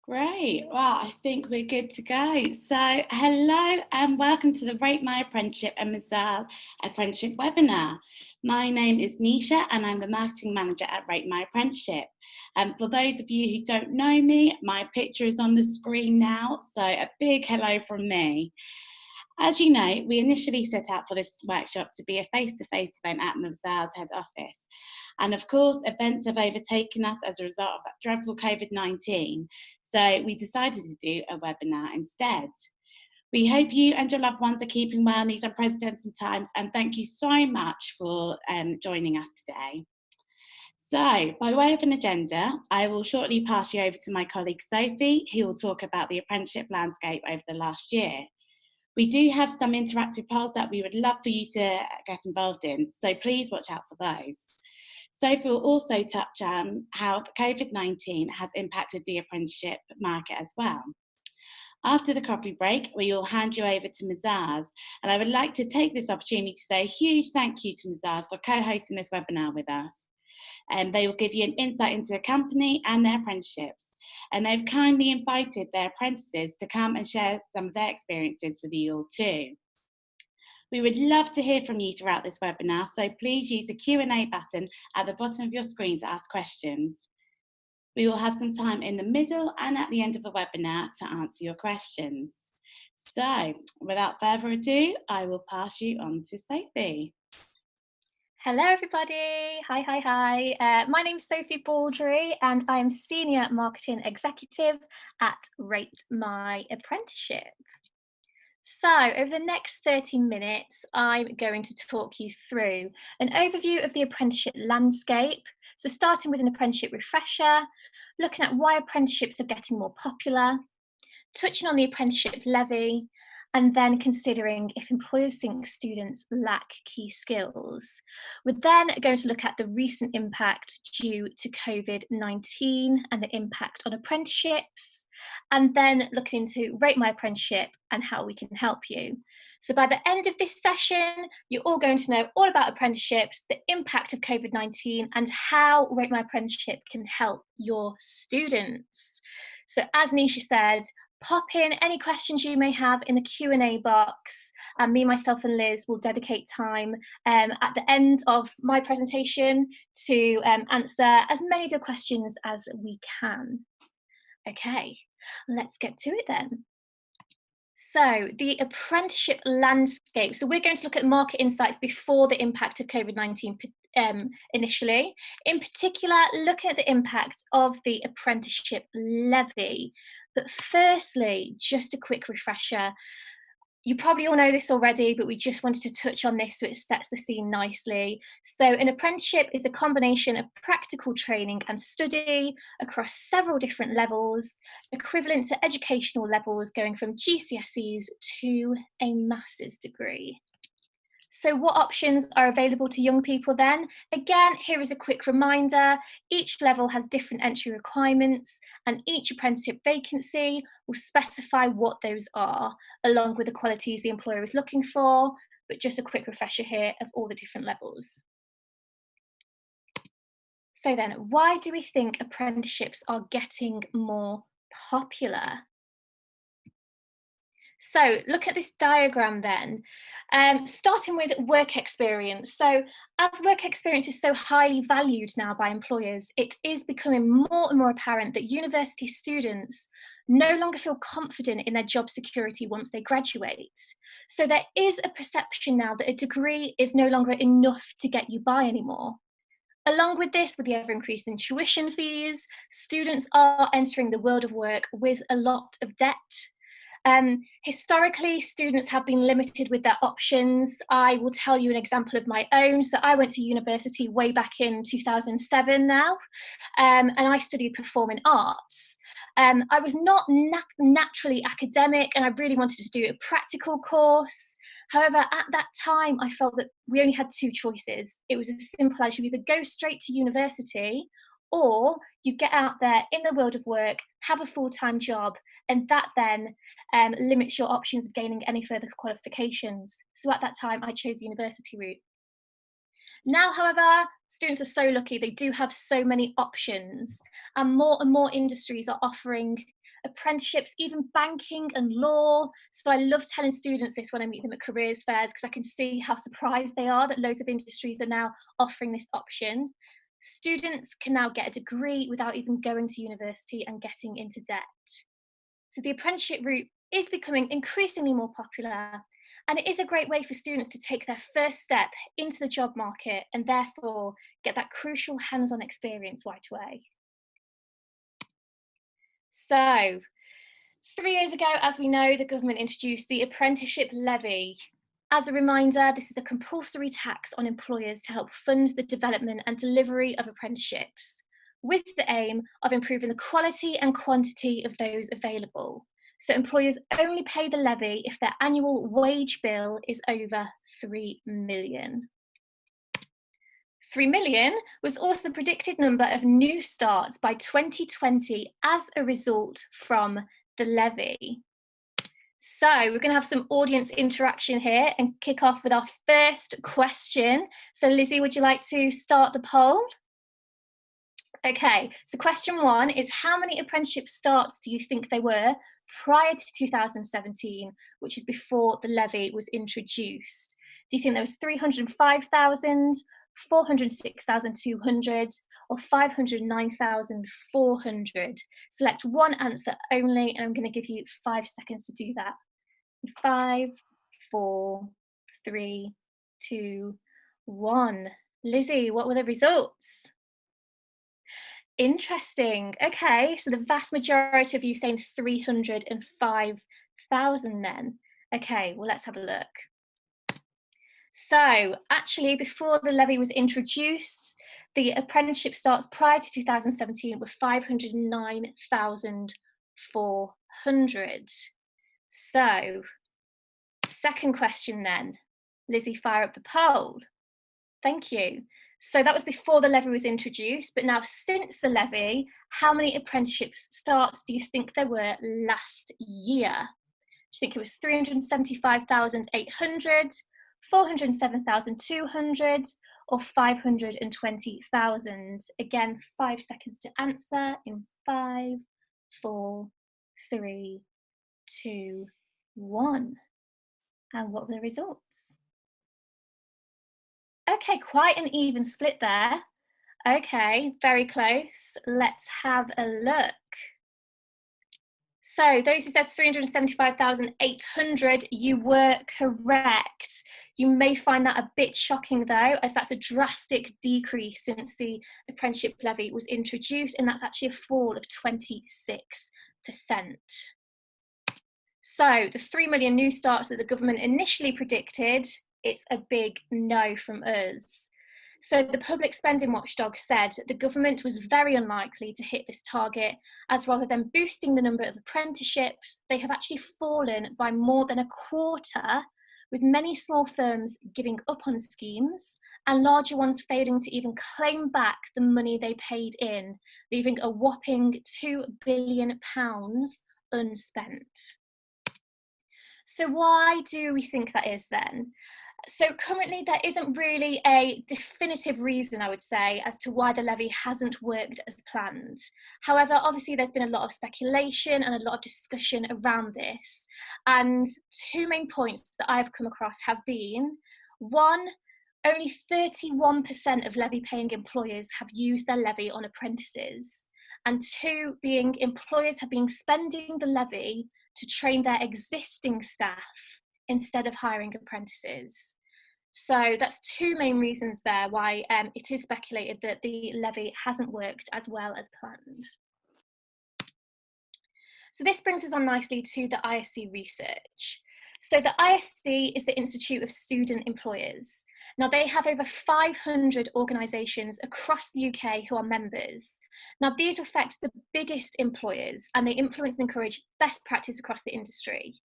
Great. Well, I think we're good to go. So, hello and welcome to the Rate My Apprenticeship and Mazars Apprenticeship webinar. My name is Nisha and I'm the Marketing Manager at Rate My Apprenticeship. For those of you who don't know me, my picture is on the screen now, so a big hello from me. As you know, we initially set out for this workshop to be a face-to-face event at Mazars head office. And of course, events have overtaken us as a result of that dreadful COVID-19. So we decided to do a webinar instead. We hope you and your loved ones are keeping well in these unprecedented times, and thank you so much for joining us today. So, by way of an agenda, I will shortly pass you over to my colleague Sophie, who will talk about the apprenticeship landscape over the last year. We do have some interactive polls that we would love for you to get involved in, so please watch out for those. Sophie will also touch on how COVID-19 has impacted the apprenticeship market as well. After the coffee break, we will hand you over to Mazars, and I would like to take this opportunity to say a huge thank you to Mazars for co-hosting this webinar with us. They will give you an insight into the company and their apprenticeships, and they've kindly invited their apprentices to come and share some of their experiences with you all too. We would love to hear from you throughout this webinar, so please use the Q&A button at the bottom of your screen to ask questions. We will have some time in the middle and at the end of the webinar to answer your questions. So, without further ado, I will pass you on to Sophie. Hello everybody, hi. My name's Sophie Baldry and I am Senior Marketing Executive at Rate My Apprenticeship. So over the next 30 minutes, I'm going to talk you through an overview of the apprenticeship landscape. So starting with an apprenticeship refresher, looking at why apprenticeships are getting more popular, touching on the apprenticeship levy, and then considering if employers think students lack key skills. We're then going to look at the recent impact due to COVID-19 and the impact on apprenticeships, and then looking into Rate My Apprenticeship and how we can help you. So by the end of this session, you're all going to know all about apprenticeships, the impact of COVID-19, and how Rate My Apprenticeship can help your students. So as Nisha said, pop in any questions you may have in the Q&A box, and me, myself and Liz will dedicate time at the end of my presentation to answer as many of your questions as we can. Okay, let's get to it then. So the apprenticeship landscape. So we're going to look at market insights before the impact of COVID-19 initially. In particular, looking at the impact of the apprenticeship levy. But firstly, just a quick refresher. You probably all know this already, but we just wanted to touch on this so it sets the scene nicely. So an apprenticeship is a combination of practical training and study across several different levels, equivalent to educational levels going from GCSEs to a master's degree. So what options are available to young people then? Again, here is a quick reminder. Each level has different entry requirements and each apprenticeship vacancy will specify what those are, along with the qualities the employer is looking for, but just a quick refresher here of all the different levels. So then, why do we think apprenticeships are getting more popular? So look at this diagram then, starting with work experience. So as work experience is so highly valued now by employers, it is becoming more and more apparent that university students no longer feel confident in their job security once they graduate. So there is a perception now that a degree is no longer enough to get you by anymore. Along with this, with the ever-increasing tuition fees, students are entering the world of work with a lot of debt. Historically, students have been limited with their options. I will tell you an example of my own. So I went to university way back in 2007 now, and I studied performing arts. I was not naturally academic, and I really wanted to do a practical course. However, at that time, I felt that we only had two choices. It was as simple as you either go straight to university or you get out there in the world of work, have a full-time job, and that then limits your options of gaining any further qualifications. So at that time, I chose the university route. Now, however, students are so lucky, they do have so many options, and more industries are offering apprenticeships, even banking and law. So I love telling students this when I meet them at careers fairs, because I can see how surprised they are that loads of industries are now offering this option. Students can now get a degree without even going to university and getting into debt. So the apprenticeship route is becoming increasingly more popular, and it is a great way for students to take their first step into the job market and therefore get that crucial hands-on experience right away. So 3 years ago, as we know, the government introduced the apprenticeship levy. As a reminder, this is a compulsory tax on employers to help fund the development and delivery of apprenticeships, with the aim of improving the quality and quantity of those available. So employers only pay the levy if their annual wage bill is over 3 million. 3 million was also the predicted number of new starts by 2020 as a result from the levy. So we're going to have some audience interaction here and kick off with our first question. So Lizzie, would you like to start the poll? Okay, so question 1 is, how many apprenticeship starts do you think there were prior to 2017, which is before the levy was introduced? Do you think there was 305,000, 406,200, or 509,400? Select one answer only, and I'm going to give you 5 seconds to do that. 5, 4, 3, 2, 1. Lizzie, what were the results? Interesting. Okay, so the vast majority of you saying 305,000 then. Okay, well, let's have a look. So actually, before the levy was introduced, the apprenticeship starts prior to 2017 were 509,400. So, second question then. Lizzie, fire up the poll. Thank you. So that was before the levy was introduced, but now since the levy, how many apprenticeship starts do you think there were last year? Do you think it was 375,800, 407,200, or 520,000? Again, 5 seconds to answer in 5, 4, 3, 2, 1. And what were the results? Okay, quite an even split there. Okay, very close. Let's have a look. So those who said 375,800, you were correct. You may find that a bit shocking though, as that's a drastic decrease since the apprenticeship levy was introduced, and that's actually a fall of 26%. So the 3 million new starts that the government initially predicted, it's a big no from us. So the Public Spending Watchdog said the government was very unlikely to hit this target, as rather than boosting the number of apprenticeships, they have actually fallen by more than a quarter, with many small firms giving up on schemes and larger ones failing to even claim back the money they paid in, leaving a whopping £2 billion unspent. So why do we think that is then? So currently there isn't really a definitive reason, I would say, as to why the levy hasn't worked as planned. However, obviously there's been a lot of speculation and a lot of discussion around this. And 2 main points that I've come across have been, 1, only 31% of levy-paying employers have used their levy on apprentices. And 2, being employers have been spending the levy to train their existing staff instead of hiring apprentices. So that's 2 main reasons there why it is speculated that the levy hasn't worked as well as planned. So this brings us on nicely to the ISC research. So the ISC is the Institute of Student Employers. Now they have over 500 organisations across the UK who are members. Now these reflect the biggest employers, and they influence and encourage best practice across the industry.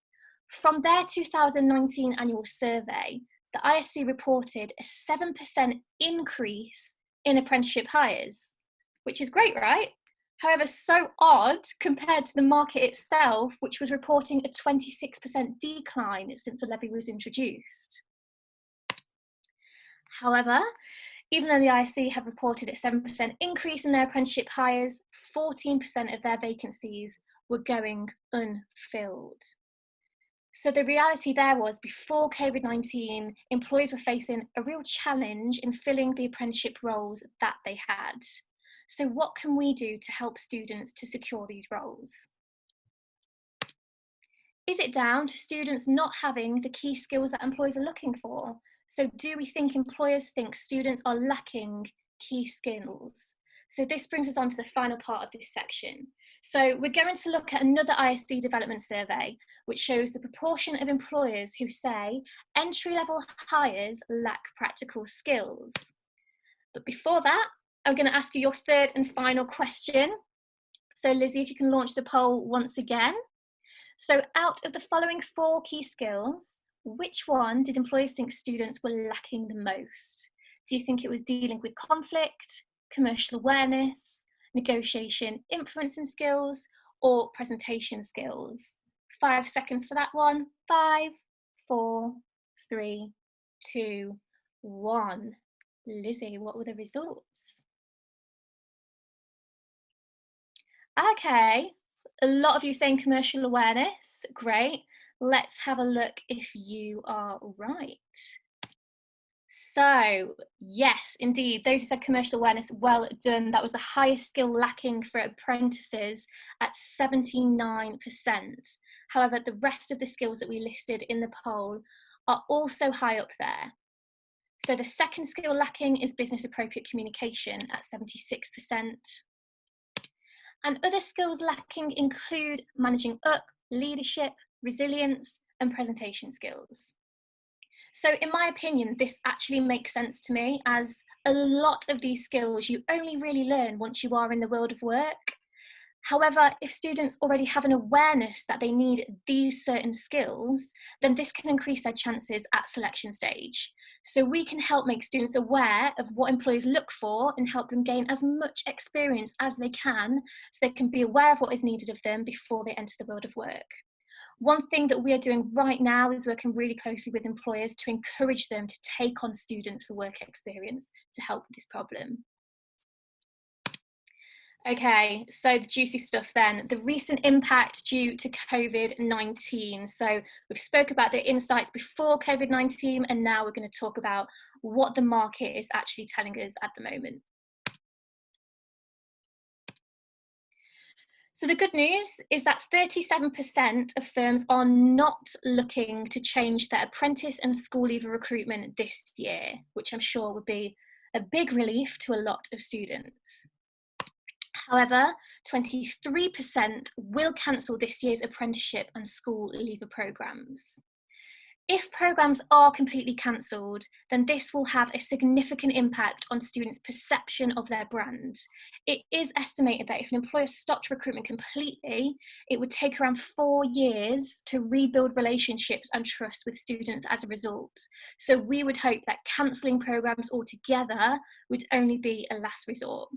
From their 2019 annual survey, the ISC reported a 7% increase in apprenticeship hires, which is great, right? However, so odd compared to the market itself, which was reporting a 26% decline since the levy was introduced. However, even though the IC have reported a 7% increase in their apprenticeship hires, 14% of their vacancies were going unfilled. So the reality there was, before COVID-19, employers were facing a real challenge in filling the apprenticeship roles that they had. So what can we do to help students to secure these roles? Is it down to students not having the key skills that employers are looking for? So do we think employers think students are lacking key skills? So this brings us on to the final part of this section. So we're going to look at another ISC development survey, which shows the proportion of employers who say entry-level hires lack practical skills. But before that, I'm going to ask you your third and final question. So Lizzie, if you can launch the poll once again. So out of the following 4 key skills, which one did employers think students were lacking the most? Do you think it was dealing with conflict, commercial awareness, negotiation, influencing skills, or presentation skills? 5 seconds for that one. 5, 4, 3, 2, 1. Lizzie, what were the results? Okay, a lot of you saying commercial awareness, great. Let's have a look if you are right. So yes, indeed, those who said commercial awareness, well done. That was the highest skill lacking for apprentices at 79%. However, the rest of the skills that we listed in the poll are also high up there. So the second skill lacking is business appropriate communication at 76%. And other skills lacking include managing up, leadership, resilience, and presentation skills. So in my opinion, this actually makes sense to me, as a lot of these skills you only really learn once you are in the world of work. However, if students already have an awareness that they need these certain skills, then this can increase their chances at selection stage. So we can help make students aware of what employers look for and help them gain as much experience as they can, so they can be aware of what is needed of them before they enter the world of work. One thing that we are doing right now is working really closely with employers to encourage them to take on students for work experience to help with this problem. Okay, so the juicy stuff then, the recent impact due to COVID-19. So we've spoke about the insights before COVID-19, and now we're going to talk about what the market is actually telling us at the moment. So the good news is that 37% of firms are not looking to change their apprentice and school leaver recruitment this year, which I'm sure would be a big relief to a lot of students. However, 23% will cancel this year's apprenticeship and school leaver programmes. If programmes are completely cancelled, then this will have a significant impact on students' perception of their brand. It is estimated that if an employer stopped recruitment completely, it would take around 4 years to rebuild relationships and trust with students as a result. So we would hope that cancelling programmes altogether would only be a last resort.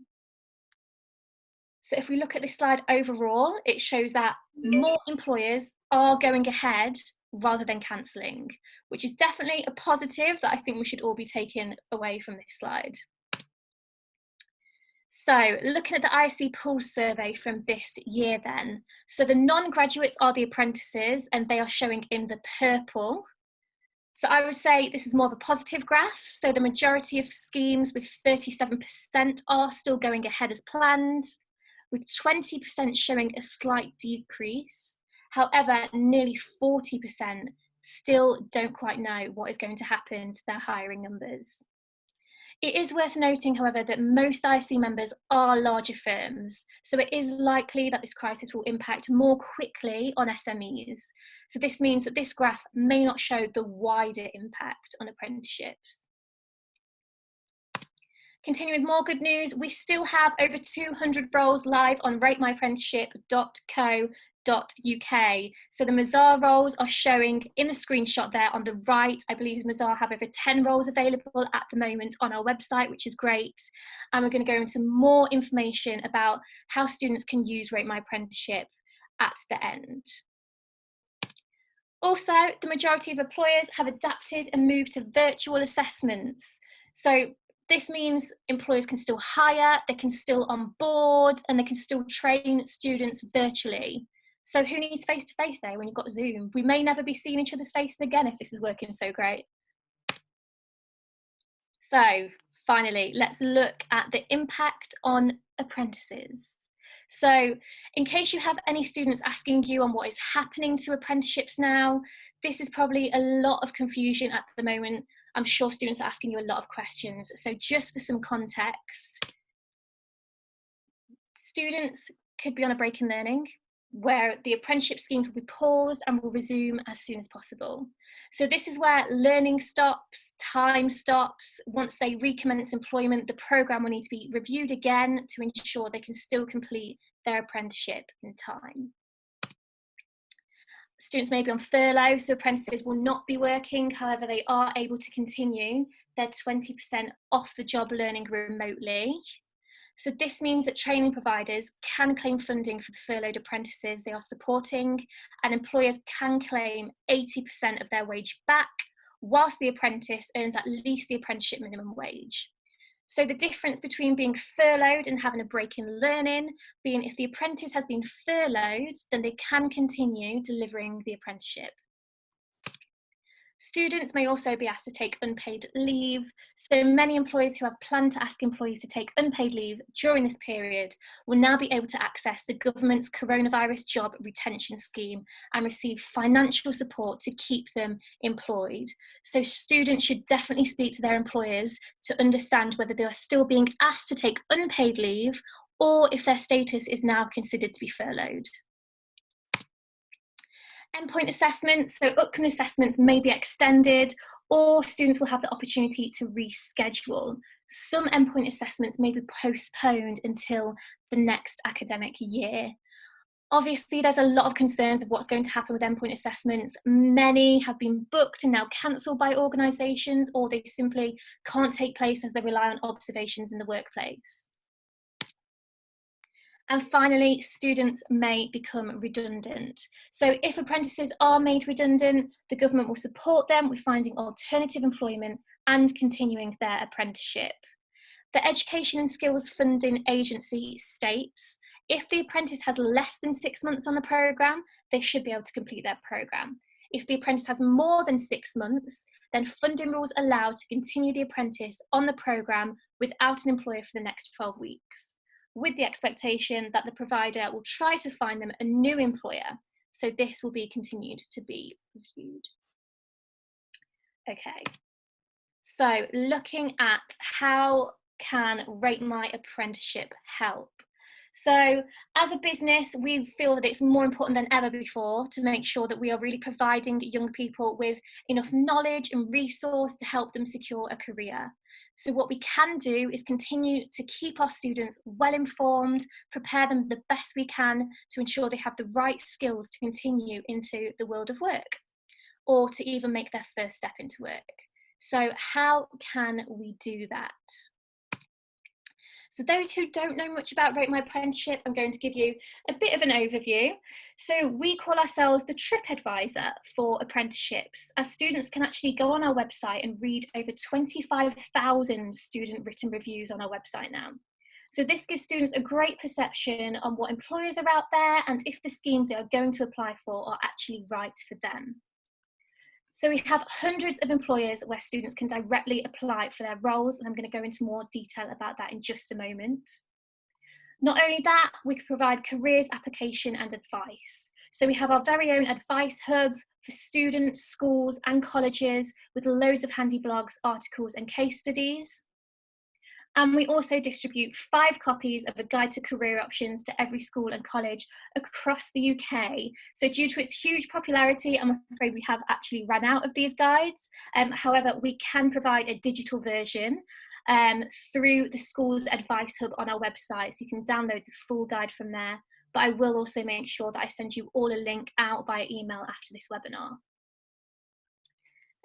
So if we look at this slide overall, it shows that more employers are going ahead rather than cancelling, which is definitely a positive that I think we should all be taking away from this slide. So looking at the ISC Pulse survey from this year then, so the non-graduates are the apprentices and they are showing in the purple. So I would say this is more of a positive graph. So the majority of schemes with 37% are still going ahead as planned, with 20% showing a slight decrease. However, nearly 40% still don't quite know what is going to happen to their hiring numbers. It is worth noting, however, that most IC members are larger firms, so it is likely that this crisis will impact more quickly on SMEs. So this means that this graph may not show the wider impact on apprenticeships. Continuing with more good news, we still have over 200 roles live on ratemyapprenticeship.co.uk. So the Mazars roles are showing in the screenshot there on the right. I believe Mazars have over 10 roles available at the moment on our website, which is great. And we're going to go into more information about how students can use Rate My Apprenticeship at the end. Also, the majority of employers have adapted and moved to virtual assessments. So this means employers can still hire, they can still onboard, and they can still train students virtually. So who needs face-to-face there when you've got Zoom? We may never be seeing each other's faces again if this is working so great. So finally, let's look at the impact on apprentices. So in case you have any students asking you on what is happening to apprenticeships now, this is probably a lot of confusion at the moment. I'm sure students are asking you a lot of questions. So just for some context, students could be on a break in learning where the apprenticeship schemes will be paused and will resume as soon as possible. So this is where learning stops, time stops. Once they recommence employment, the programme will need to be reviewed again to ensure they can still complete their apprenticeship in time. Students may be on furlough, so apprentices will not be working. However, they are able to continue their 20% off the job learning remotely. So this means that training providers can claim funding for the furloughed apprentices they are supporting, and employers can claim 80% of their wage back, whilst the apprentice earns at least the apprenticeship minimum wage. So the difference between being furloughed and having a break in learning being if the apprentice has been furloughed, then they can continue delivering the apprenticeship. Students may also be asked to take unpaid leave. So many employers who have planned to ask employees to take unpaid leave during this period will now be able to access the government's coronavirus job retention scheme and receive financial support to keep them employed. So students should definitely speak to their employers to understand whether they are still being asked to take unpaid leave or if their status is now considered to be furloughed. Endpoint assessments, so upcoming assessments may be extended or students will have the opportunity to reschedule. Some endpoint assessments may be postponed until the next academic year. Obviously, there's a lot of concerns of what's going to happen with endpoint assessments. Many have been booked and now cancelled by organisations, or they simply can't take place as they rely on observations in the workplace. And finally, students may become redundant. So if apprentices are made redundant, the government will support them with finding alternative employment and continuing their apprenticeship. The Education and Skills Funding Agency states, if the apprentice has less than 6 months on the programme, they should be able to complete their programme. If the apprentice has more than 6 months, then funding rules allow to continue the apprentice on the programme without an employer for the next 12 weeks, with the expectation that the provider will try to find them a new employer. So this will be continued to be reviewed. Okay, so looking at how can Rate My Apprenticeship help? So as a business, we feel that it's more important than ever before to make sure that we are really providing young people with enough knowledge and resource to help them secure a career. So what we can do is continue to keep our students well informed, prepare them the best we can to ensure they have the right skills to continue into the world of work or to even make their first step into work. So how can we do that? So those who don't know much about Rate My Apprenticeship, I'm going to give you a bit of an overview. So we call ourselves the Trip Advisor for apprenticeships, as students can actually go on our website and read over 25,000 student written reviews on our website now. So this gives students a great perception on what employers are out there and if the schemes they are going to apply for are actually right for them. So we have hundreds of employers where students can directly apply for their roles, and I'm going to go into more detail about that in just a moment. Not only that, we can provide careers application and advice. So we have our very own advice hub for students, schools and colleges with loads of handy blogs, articles and case studies. And we also distribute 5 copies of a guide to career options to every school and college across the UK. So due to its huge popularity, I'm afraid we have actually run out of these guides. However, we can provide a digital version through the school's advice hub on our website. So you can download the full guide from there. But I will also make sure that I send you all a link out by email after this webinar.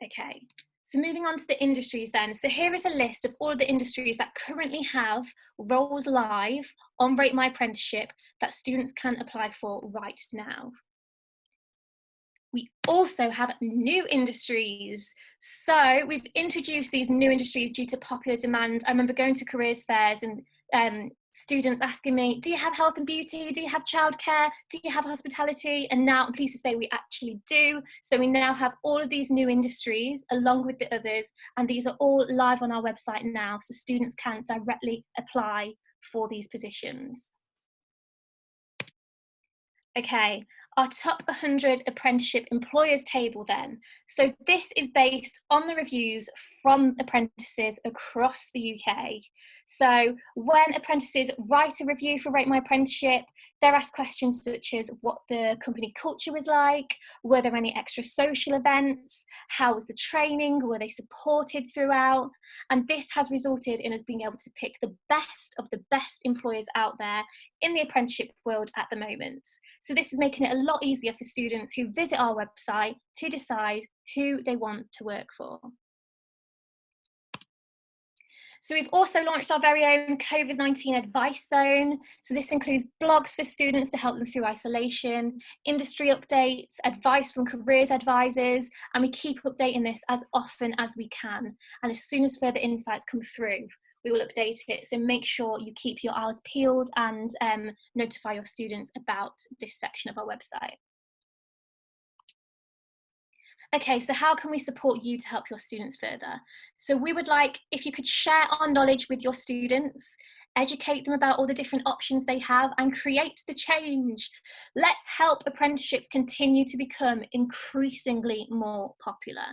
Okay. So moving on to the industries then. So here is a list of all of the industries that currently have roles live on Rate My Apprenticeship that students can apply for right now. We also have new industries. So we've introduced these new industries due to popular demand. I remember going to careers fairs and students asking me, do you have health and beauty? Do you have childcare? Do you have hospitality? And now I'm pleased to say we actually do. So we now have all of these new industries along with the others, and these are all live on our website now, so students can directly apply for these positions. Okay, our top 100 apprenticeship employers table then. So this is based on the reviews from apprentices across the UK. So when apprentices write a review for Rate My Apprenticeship, they're asked questions such as what the company culture was like, were there any extra social events, how was the training, were they supported throughout? And this has resulted in us being able to pick the best of the best employers out there in the apprenticeship world at the moment. So this is making it a lot easier for students who visit our website to decide who they want to work for. So we've also launched our very own COVID-19 advice zone. So this includes blogs for students to help them through isolation, industry updates, advice from careers advisors, and we keep updating this as often as we can. And as soon as further insights come through, we will update it. So make sure you keep your eyes peeled and notify your students about this section of our website. Okay, so how can we support you to help your students further? So we would like if you could share our knowledge with your students, educate them about all the different options they have, and create the change. Let's help apprenticeships continue to become increasingly more popular.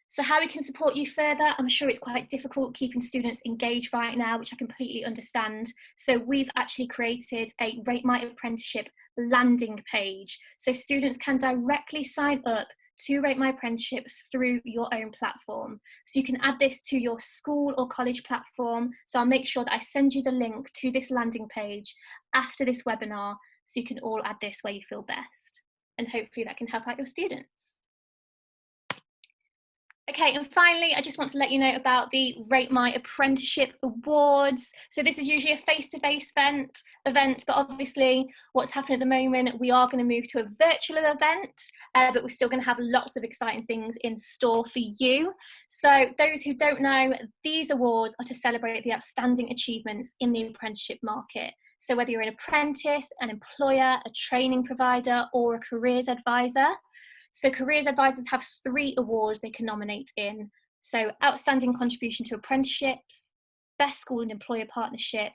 So how we can support you further, I'm sure it's quite difficult keeping students engaged right now, which I completely understand. So we've actually created a Rate My Apprenticeship landing page. So students can directly sign up to Rate My Apprenticeship through your own platform. So you can add this to your school or college platform. So I'll make sure that I send you the link to this landing page after this webinar, so you can all add this where you feel best. And hopefully that can help out your students. Okay, and finally, I just want to let you know about the Rate My Apprenticeship Awards. So this is usually a face-to-face event, but obviously what's happening at the moment, we are going to move to a virtual event, but we're still going to have lots of exciting things in store for you. So those who don't know, these awards are to celebrate the outstanding achievements in the apprenticeship market. So whether you're an apprentice, an employer, a training provider, or a careers advisor. So careers advisors have 3 awards they can nominate in. So outstanding contribution to apprenticeships, best school and employer partnership,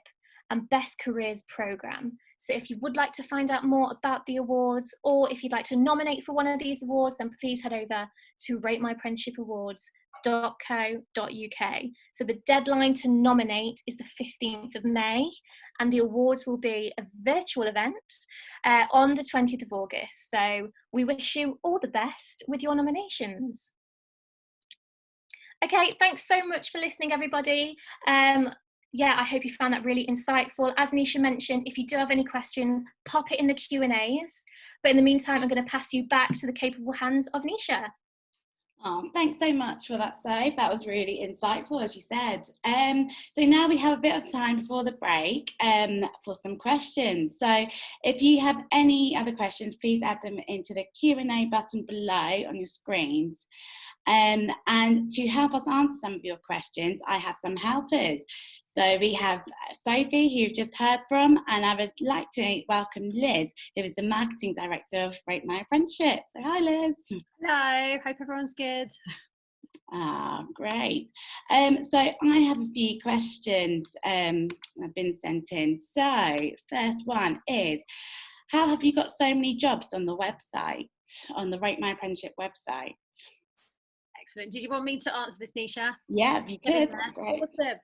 and best careers programme. So if you would like to find out more about the awards, or if you'd like to nominate for one of these awards, then please head over to ratemyapprenticeshipawards.co.uk. So the deadline to nominate is the 15th of May, and the awards will be a virtual event on the 20th of August. So we wish you all the best with your nominations. Okay, thanks so much for listening, everybody. Yeah, I hope you found that really insightful. As Nisha mentioned, if you do have any questions, pop it in the Q&As. But in the meantime, I'm going to pass you back to the capable hands of Nisha. Oh, thanks so much for that, Soph. That was really insightful, as you said. So now we have a bit of time before the break for some questions. So if you have any other questions, please add them into the Q&A button below on your screens. And to help us answer some of your questions, I have some helpers. So we have Sophie, who you've just heard from, and I would like to welcome Liz, who is the Marketing Director of Rate My Apprenticeship. So hi, Liz. Hello, hope everyone's good. Ah, great. So I have a few questions have been sent in. So first one is, how have you got so many jobs on the website, on the Rate My Apprenticeship website? Excellent. Did you want me to answer this, Nisha? Yeah, if you could. Great. Awesome.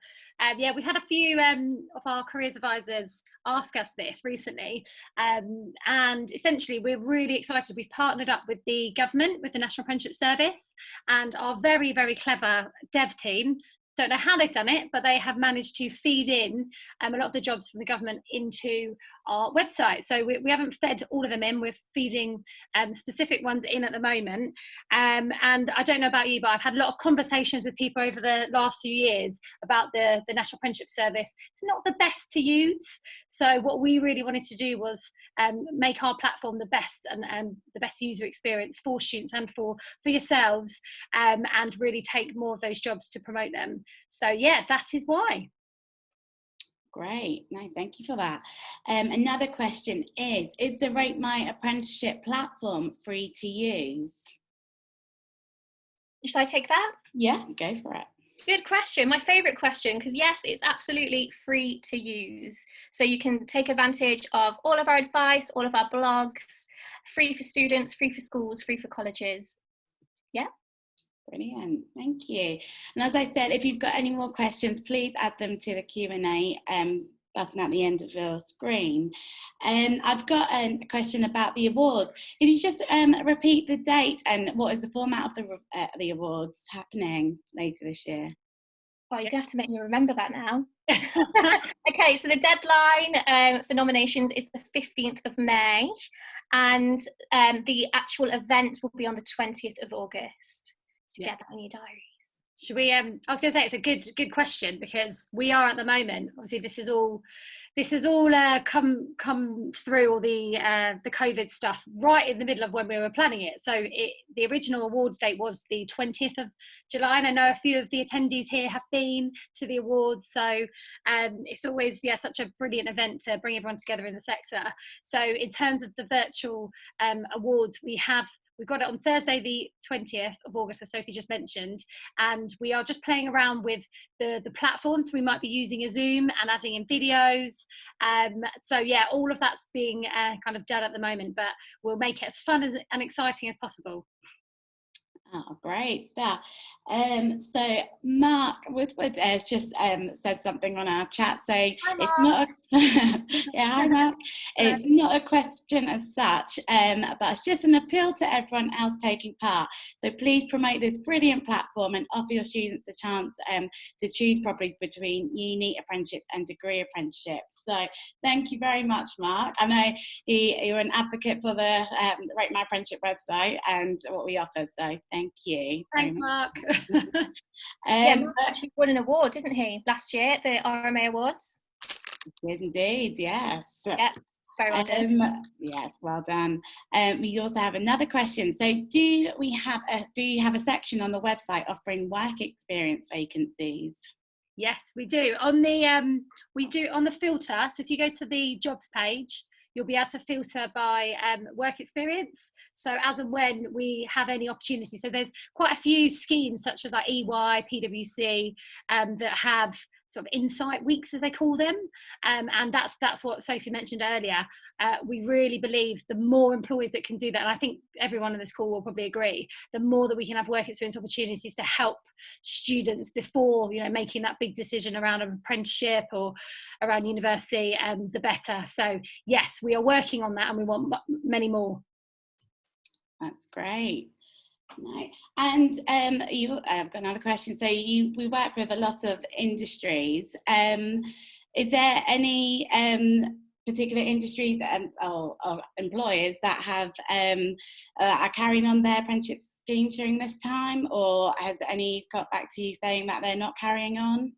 Yeah, we had a few of our careers advisors ask us this recently, and essentially we're really excited. We've partnered up with the government, with the National Apprenticeship Service, and our very, very clever dev team don't know how they've done it, but they have managed to feed in a lot of the jobs from the government into our website. So we haven't fed all of them in. We're feeding specific ones in at the moment. And I don't know about you, but I've had a lot of conversations with people over the last few years about the National Apprenticeship Service. It's not the best to use. So what we really wanted to do was make our platform the best and the best user experience for students and for yourselves, and really take more of those jobs to promote them. So yeah, that is why. Great, no, thank you for that. Another question is the Rate My Apprenticeship platform free to use? Should I take that? Yeah, go for it. Good question. My favourite question, because yes, it's absolutely free to use. So you can take advantage of all of our advice, all of our blogs, free for students, free for schools, free for colleges. Yeah. Brilliant, thank you. And as I said, if you've got any more questions, please add them to the Q&A button at the end of your screen. I've got a question about the awards. Can you just repeat the date and what is the format of the awards happening later this year? Oh, you're going to have to make me remember that now. Okay, so the deadline for nominations is the 15th of May, and the actual event will be on the 20th of August. So get that in your diaries. Should we? I was going to say it's a good question, because we are at the moment. Obviously, this is all come through all the COVID stuff right in the middle of when we were planning it. So the original awards date was the 20th of July, and I know a few of the attendees here have been to the awards. So it's always such a brilliant event to bring everyone together in the sector. So in terms of the virtual awards, we've got it on Thursday, the 20th of August, as Sophie just mentioned, and we are just playing around with the platforms. We might be using a Zoom and adding in videos. So yeah, all of that's being kind of done at the moment, but we'll make it as fun and exciting as possible. Oh, great stuff. So Mark Woodward has just said something on our chat saying it's not yeah, hi Mark. It's not a question as such, but it's just an appeal to everyone else taking part. So please promote this brilliant platform and offer your students the chance to choose properly between uni apprenticeships and degree apprenticeships. So thank you very much, Mark. I know you're an advocate for the Rate My Apprenticeship website and what we offer. So thank you. Thanks, Mark. Mark actually won an award, didn't he, last year at the RMA Awards? He did indeed, yes. Yeah, very well done. Yes, well done. We also have another question. So do you have a section on the website offering work experience vacancies? Yes, we do. On the filter, so if you go to the jobs page, you'll be able to filter by work experience. So as and when we have any opportunity, so there's quite a few schemes such as like EY, PwC, that have sort of insight weeks, as they call them, and that's what Sophie mentioned earlier. We really believe the more employees that can do that, and I think everyone on this call will probably agree, the more that we can have work experience opportunities to help students before making that big decision around an apprenticeship or around university, the better. So yes, we are working on that, and we want many more. That's great. Right. And I've got another question. So we work with a lot of industries. Is there any particular industries or employers that have are carrying on their apprenticeship schemes during this time, or has any got back to you saying that they're not carrying on?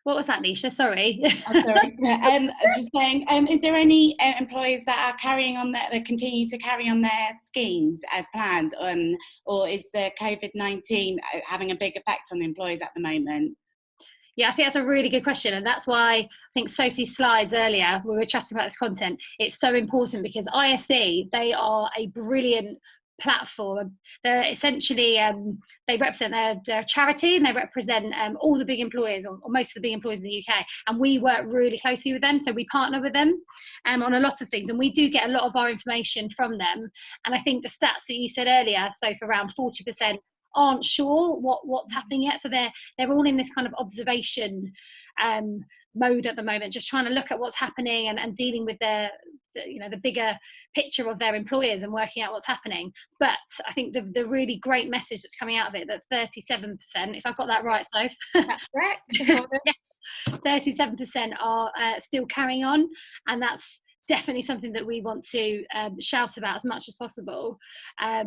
What was that, Nisha? Sorry. Oh, sorry. I was just saying, is there any employers that are carrying on that continue to carry on their schemes as planned, or is the COVID-19 having a big effect on the employers at the moment? Yeah, I think that's a really good question, and that's why I think Sophie's slides earlier, we were chatting about this content, it's so important, because ISE, they are a brilliant platform. They're essentially they represent they're a charity, and they represent all the big employers, or most of the big employers in the UK, and we work really closely with them. So we partner with them on a lot of things, and we do get a lot of our information from them. And I think the stats that you said earlier, so for around 40% aren't sure what's happening yet, so they're all in this kind of observation mode at the moment, just trying to look at what's happening and dealing with the bigger picture of their employers and working out what's happening. But I think the really great message that's coming out of it, that 37%, if I've got that right, Soph. That's correct. Yes, 37% are still carrying on, and that's definitely something that we want to shout about as much as possible. I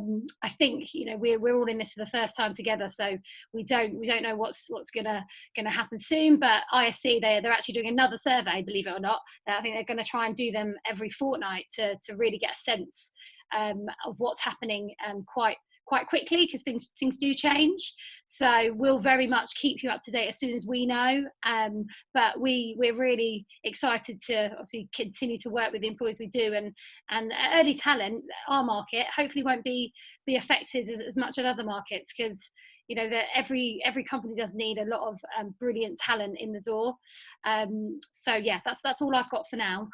think we're all in this for the first time together, so we don't know what's gonna happen soon. But ISC, they're actually doing another survey, believe it or not. I think they're going to try and do them every fortnight to really get a sense of what's happening quite quickly, because things do change. So we'll very much keep you up to date as soon as we know. But we're really excited to obviously continue to work with the employers we do, and early talent, our market, hopefully won't be affected as much as other markets, because that every company does need a lot of brilliant talent in the door. So yeah, that's all I've got for now.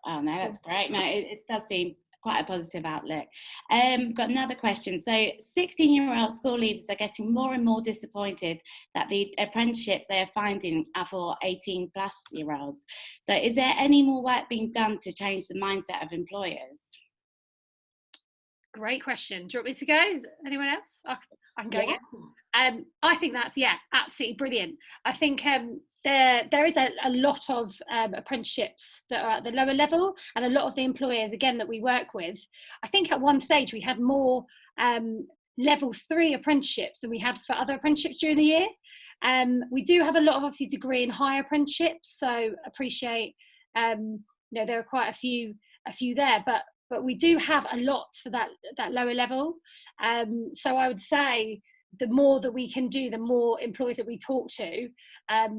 Oh no, that's great. No, it does seem quite a positive outlook. Got another question. So 16-year-old school leavers are getting more and more disappointed that the apprenticeships they are finding are for 18-plus-year-olds. So is there any more work being done to change the mindset of employers? Great question. Do you want me to go? Is anyone else? I can go again. I think that's, absolutely brilliant. I think there is a lot of apprenticeships that are at the lower level, and a lot of the employers, again, that we work with, I think at one stage we had more level 3 apprenticeships than we had for other apprenticeships during the year. We do have a lot of obviously degree and higher apprenticeships, so appreciate there are quite a few there, but we do have a lot for that lower level. So I would say the more that we can do, the more employers that we talk to,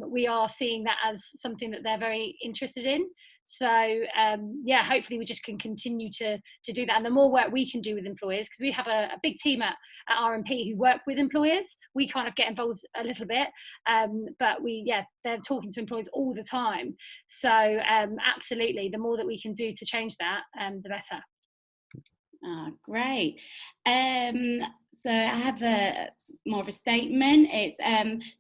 we are seeing that as something that they're very interested in. So hopefully we just can continue to do that, and the more work we can do with employers, because we have a big team at R&P who work with employers. We kind of get involved a little bit, but they're talking to employers all the time. So absolutely, the more that we can do to change that, the better. Oh, great. So I have more of a statement. It's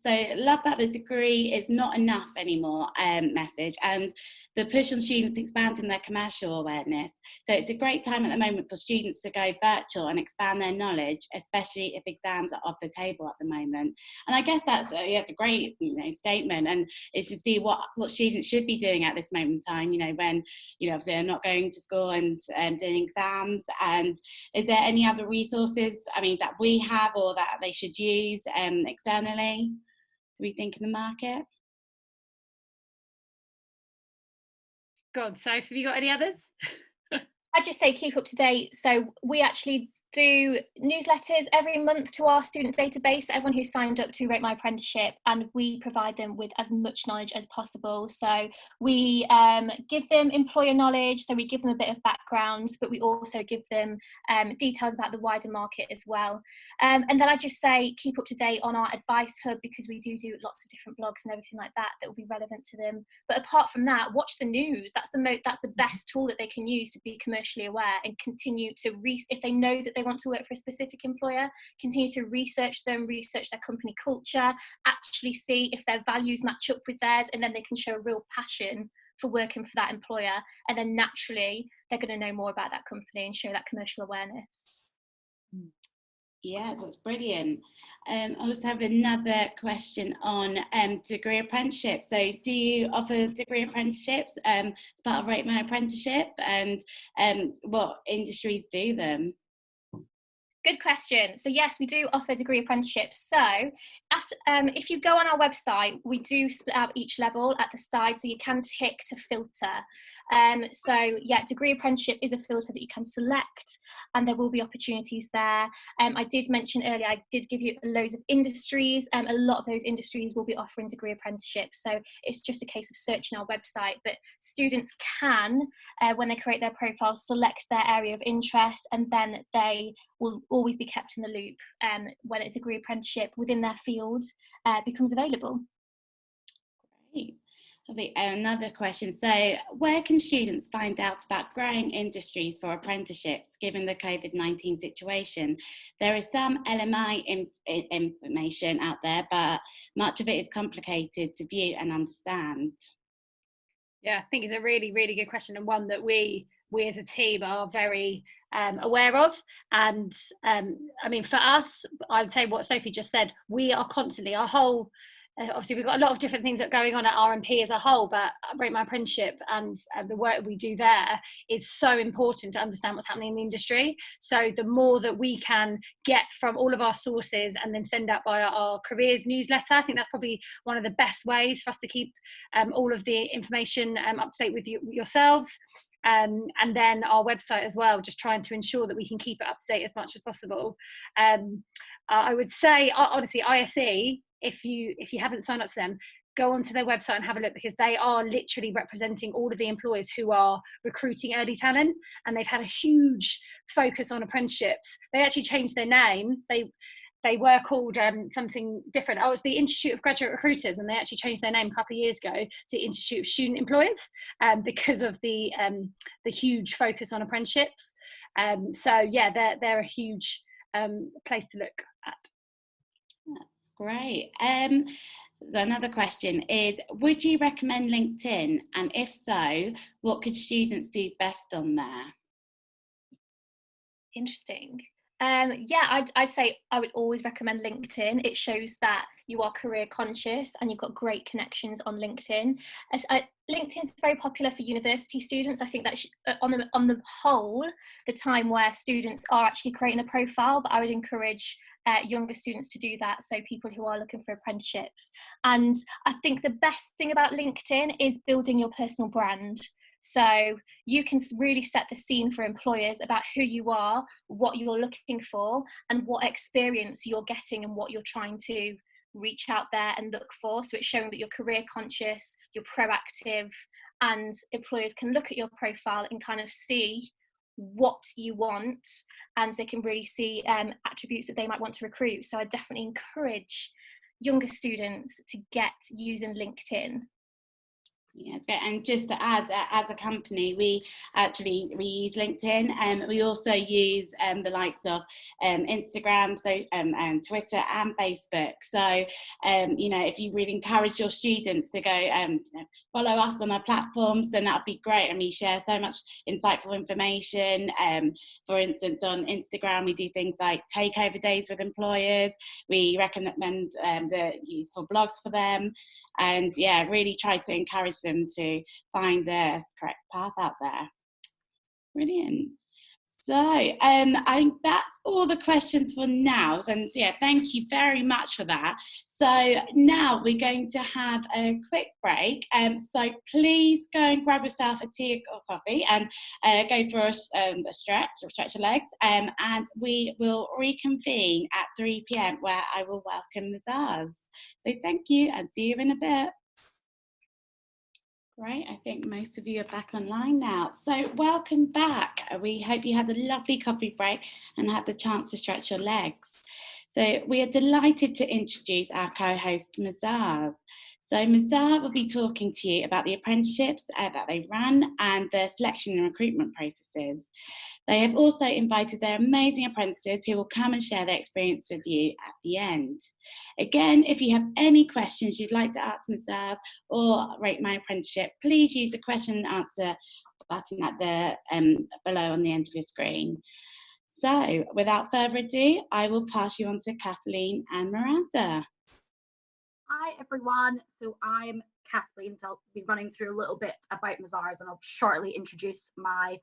so love that the degree is not enough anymore message, and the push on students expanding their commercial awareness. So it's a great time at the moment for students to go virtual and expand their knowledge, especially if exams are off the table at the moment. And I guess that's a great statement, and it's to see what students should be doing at this moment in time, when obviously they're not going to school and doing exams. And is there any other resources that we have or that they should use externally? Do we think in the market? Go on, Soph, have you got any others? I'd just say keep up to date. So we actually do newsletters every month to our student database, everyone who's signed up to Rate My Apprenticeship, and we provide them with as much knowledge as possible. So we give them employer knowledge, so we give them a bit of background, but we also give them details about the wider market as well. And then I just say keep up to date on our advice hub, because we do lots of different blogs and everything like that will be relevant to them. But apart from that, watch the news. That's the best tool that they can use to be commercially aware and continue to if they know that they want to work for a specific employer, continue to research them, research their company culture, actually see if their values match up with theirs, and then they can show a real passion for working for that employer, and then naturally they're going to know more about that company and show that commercial awareness. Yeah, so it's brilliant. I also have another question on degree apprenticeships. So do you offer degree apprenticeships as part of Rate My Apprenticeship, and what industries do them? Good question. So yes, we do offer degree apprenticeships. So after, if you go on our website, we do split out each level at the side, so you can tick to filter. Degree apprenticeship is a filter that you can select, and there will be opportunities there. I did mention earlier, I did give you loads of industries. A lot of those industries will be offering degree apprenticeships. So it's just a case of searching our website, but students can, when they create their profile, select their area of interest, and then they will always be kept in the loop when a degree apprenticeship within their field becomes available. Great. Another question. So where can students find out about growing industries for apprenticeships given the COVID-19 situation? There is some LMI information out there, but much of it is complicated to view and understand. Yeah, I think it's a really, really good question, and one that we as a team are very aware of. And I mean, for us, I would say what Sophie just said, we are constantly, our whole, obviously we've got a lot of different things that are going on at RMP as a whole, but Rate My Apprenticeship and the work we do there is so important to understand what's happening in the industry. So the more that we can get from all of our sources and then send out via our careers newsletter, I think that's probably one of the best ways for us to keep all of the information up to date with yourselves. And then our website as well, just trying to ensure that we can keep it up to date as much as possible. I would say, honestly, ISE, if you haven't signed up to them, go onto their website and have a look, because they are literally representing all of the employers who are recruiting early talent, and they've had a huge focus on apprenticeships. They actually changed their name. They were called something different. Oh, it's the Institute of Graduate Recruiters, and they actually changed their name a couple of years ago to Institute of Student Employers because of the huge focus on apprenticeships. So yeah, they're a huge place to look at. That's great. So another question is, would you recommend LinkedIn? And if so, what could students do best on there? Interesting. Yeah, I'd say I would always recommend LinkedIn. It shows that you are career conscious and you've got great connections on LinkedIn. LinkedIn's very popular for university students. I think that on the whole, the time where students are actually creating a profile, but I would encourage younger students to do that, so people who are looking for apprenticeships. And I think the best thing about LinkedIn is building your personal brand. So you can really set the scene for employers about who you are, what you're looking for, and what experience you're getting and what you're trying to reach out there and look for. So it's showing that you're career conscious, you're proactive, and employers can look at your profile and kind of see what you want, and they can really see attributes that they might want to recruit. So I definitely encourage younger students to get using LinkedIn. Yeah, it's great. And just to add, as a company, we use LinkedIn, and we also use the likes of Instagram, so Twitter and Facebook. So if you really encourage your students to go follow us on our platforms, then that would be great. And we share so much insightful information. For instance, on Instagram, we do things like takeover days with employers. We recommend the useful blogs for them, and yeah, really try to encourage them to find their correct path out there. Brilliant. So I think that's all the questions for now. And yeah, thank you very much for that. So now we're going to have a quick break. So please go and grab yourself a tea or coffee and go for a stretch your legs. And we will reconvene at 3 p.m. where I will welcome Mazars. So thank you, and see you in a bit. Right, I think most of you are back online now. So welcome back. We hope you had a lovely coffee break and had the chance to stretch your legs. So we are delighted to introduce our co-host Mazars. So Mazars will be talking to you about the apprenticeships that they run and the selection and recruitment processes. They have also invited their amazing apprentices who will come and share their experience with you at the end. Again, if you have any questions you'd like to ask Mazars or Rate My Apprenticeship, please use the question and answer button at the below on the end of your screen. So without further ado, I will pass you on to Kathleen and Miranda. Hi everyone, so I'm Kathleen, so I'll be running through a little bit about Mazars, and I'll shortly introduce my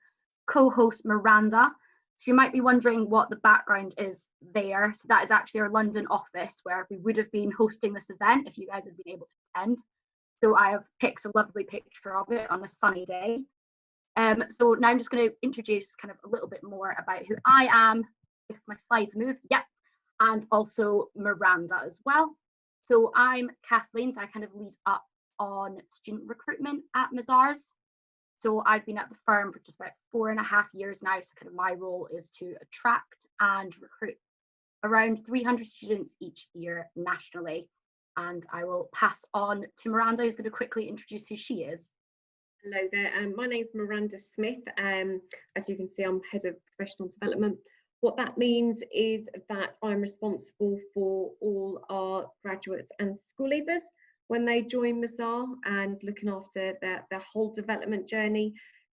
co-host Miranda. So you might be wondering what the background is there. So that is actually our London office where we would have been hosting this event if you guys had been able to attend. So I have picked a lovely picture of it on a sunny day. So now I'm just going to introduce kind of a little bit more about who I am, if my slides move, yeah, and also Miranda as well. So I'm Kathleen, so I kind of lead up on student recruitment at Mazars. So I've been at the firm for just about 4.5 years now. So kind of my role is to attract and recruit around 300 students each year nationally. and I will pass on to Miranda, who's going to quickly introduce who she is. Hello there, my name's Miranda Smith. As you can see, I'm Head of Professional Development. What that means is that I'm responsible for all our graduates and school leavers when they join Mazars, and looking after their whole development journey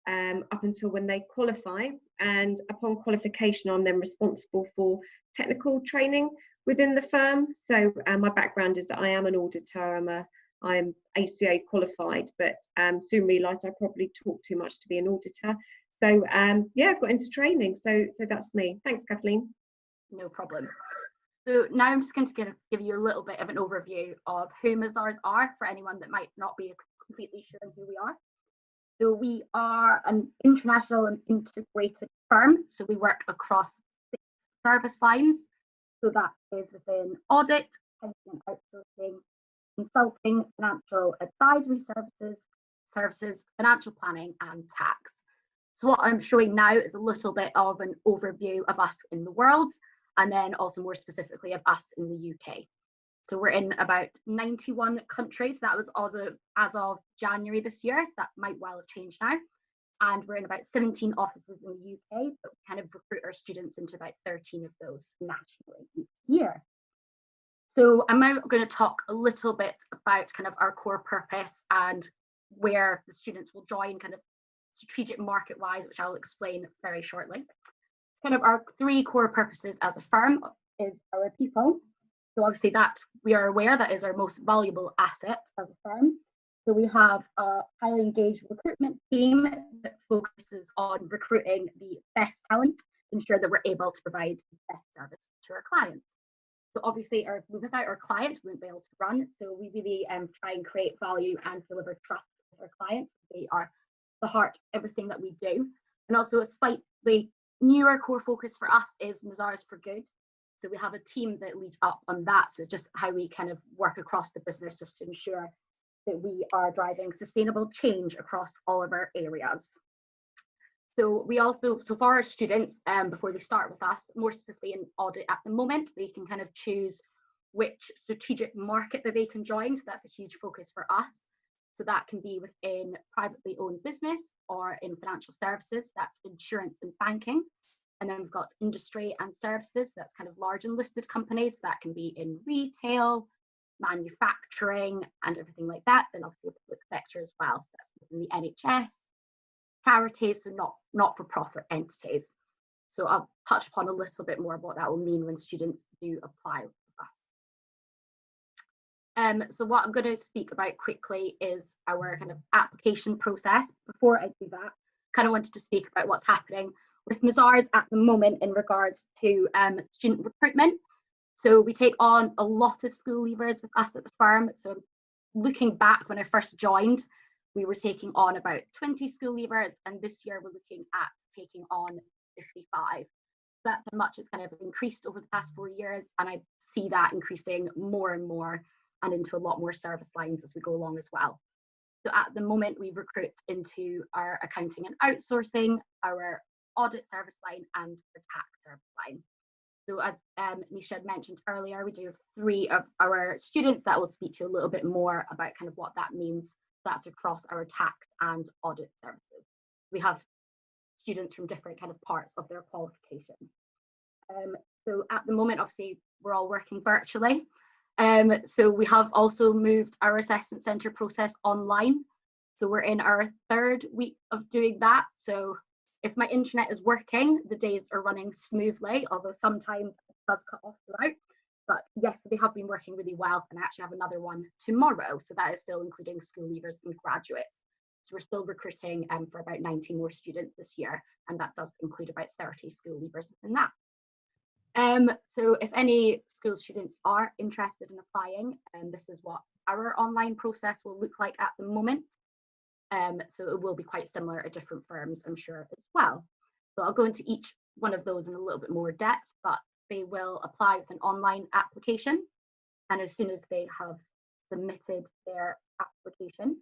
up until when they qualify. And upon qualification, I'm then responsible for technical training within the firm. So my background is that I am an auditor. I'm ACA qualified, but soon realised I probably talk too much to be an auditor. So yeah, I've got into training. So that's me. Thanks, Kathleen. No problem. So now I'm just going to give you a little bit of an overview of who Mazars are for anyone that might not be completely sure who we are. So we are an international and integrated firm. So we work across 6 service lines. So that is within audit, outsourcing, consulting, financial advisory services, financial planning, and tax. So what I'm showing now is a little bit of an overview of us in the world, and then also more specifically of us in the UK. So we're in about 91 countries. That was as of January this year, so that might well have changed now. And we're in about 17 offices in the UK, but we kind of recruit our students into about 13 of those nationally each year. So I'm now going to talk a little bit about kind of our core purpose and where the students will join kind of strategic market wise, which I'll explain very shortly. Kind of our 3 core purposes as a firm is our people. So obviously that we are aware that is our most valuable asset as a firm. So we have a highly engaged recruitment team that focuses on recruiting the best talent to ensure that we're able to provide the best service to our clients. So obviously without our clients, we wouldn't be able to run. So we really try and create value and deliver trust with our clients. They are the heart of everything that we do. And also a slightly newer core focus for us is Mazars for Good. So we have a team that leads up on that. So it's just how we kind of work across the business just to ensure that we are driving sustainable change across all of our areas. So we also, so for our students, before they start with us, more specifically in audit at the moment, they can kind of choose which strategic market that they can join. So that's a huge focus for us. So that can be within privately owned business or in financial services, that's insurance and banking. And then we've got industry and services, that's kind of large and listed companies. That can be in retail, manufacturing, and everything like that. Then obviously the public sector as well. So that's within the NHS, charities, so not-for-profit entities. So I'll touch upon a little bit more of what that will mean when students do apply with us. So what I'm going to speak about quickly is our kind of application process. Before I do that, kind of wanted to speak about what's happening with Mazars at the moment in regards to student recruitment. So we take on a lot of school leavers with us at the firm. So looking back when I first joined, we were taking on about 20 school leavers, and this year we're looking at taking on 55. That's how much it's kind of increased over the past 4 years, and I see that increasing more and more and into a lot more service lines as we go along as well. So at the moment we recruit into our accounting and outsourcing, our audit service line, and the tax service line. So as Nisha had mentioned earlier, we do have 3 of our students that will speak to you a little bit more about kind of what that means. That's across our tax and audit services. We have students from different kind of parts of their qualification. So at the moment, obviously, we're all working virtually. So we have also moved our assessment centre process online. So we're in our 3rd week of doing that. So if my internet is working, the days are running smoothly, although sometimes it does cut off throughout. But yes, they have been working really well, and I actually have another one tomorrow. So that is still including school leavers and graduates. So we're still recruiting for about 90 more students this year, and that does include about 30 school leavers within that. So if any school students are interested in applying, this is what our online process will look like at the moment. So it will be quite similar at different firms, I'm sure, as well. So I'll go into each one of those in a little bit more depth, but they will apply with an online application. And as soon as they have submitted their application,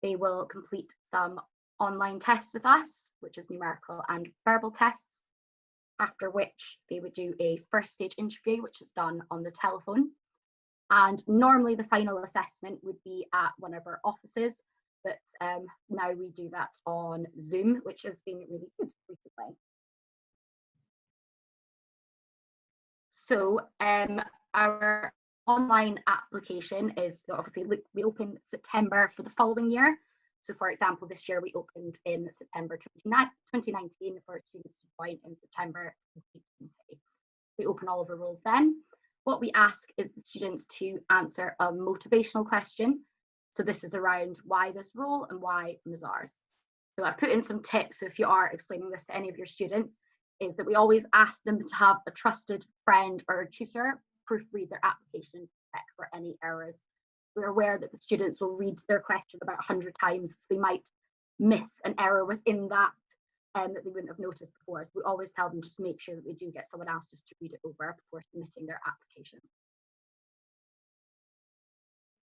they will complete some online tests with us, which is numerical and verbal tests, after which they would do a first stage interview, which is done on the telephone. And normally the final assessment would be at one of our offices, but now we do that on Zoom, which has been really good recently. So our online application is obviously we opened September for the following year. So for example, this year we opened in September 2019 for students to join in September 2020. We open all of our roles then. What we ask is the students to answer a motivational question. So this is around why this role and why Mazars. So I've put in some tips. So if you are explaining this to any of your students, is that we always ask them to have a trusted friend or a tutor proofread their application to check for any errors. We're aware that the students will read their question about 100 times. So they might miss an error within that that they wouldn't have noticed before. So we always tell them just make sure that they do get someone else just to read it over before submitting their application.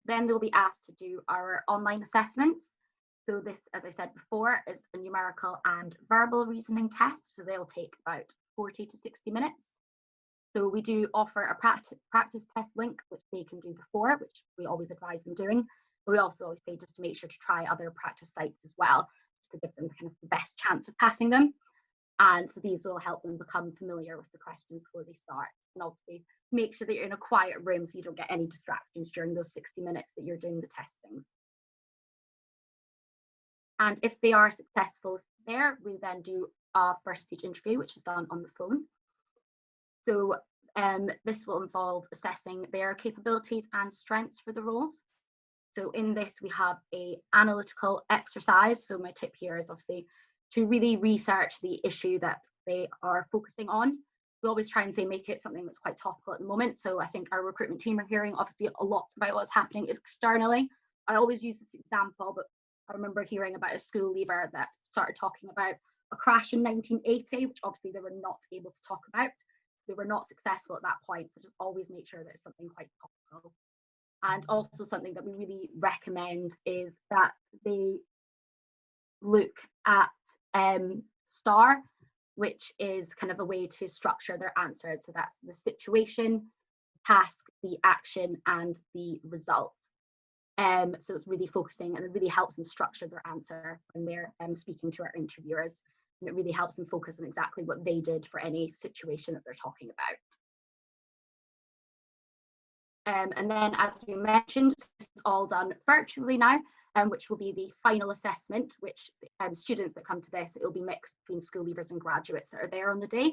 Then they'll be asked to do our online assessments. So this, as I said before, is a numerical and verbal reasoning test. So they'll take about 40 to 60 minutes. So we do offer a practice test link, which they can do before, which we always advise them doing. But we also always say just to make sure to try other practice sites as well, just to give them kind of the best chance of passing them. And so these will help them become familiar with the questions before they start. And obviously make sure that you're in a quiet room so you don't get any distractions during those 60 minutes that you're doing the testings. And if they are successful there, we then do our first stage interview, which is done on the phone. So this will involve assessing their capabilities and strengths for the roles. So in this, we have an analytical exercise. So my tip here is obviously to really research the issue that they are focusing on. We always try and say make it something that's quite topical at the moment. So I think our recruitment team are hearing obviously a lot about what's happening externally. I always use this example, but I remember hearing about a school leaver that started talking about a crash in 1980, which obviously they were not able to talk about. So they were not successful at that point. So just always make sure that it's something quite topical. And also something that we really recommend is that they look at STAR, which is kind of a way to structure their answers. So that's the situation, task, the action, and the result. So it's really focusing, and it really helps them structure their answer when they're speaking to our interviewers. And it really helps them focus on exactly what they did for any situation that they're talking about. And then, as you mentioned, it's all done virtually now, which will be the final assessment, which students that come to this, it will be mixed between school leavers and graduates that are there on the day.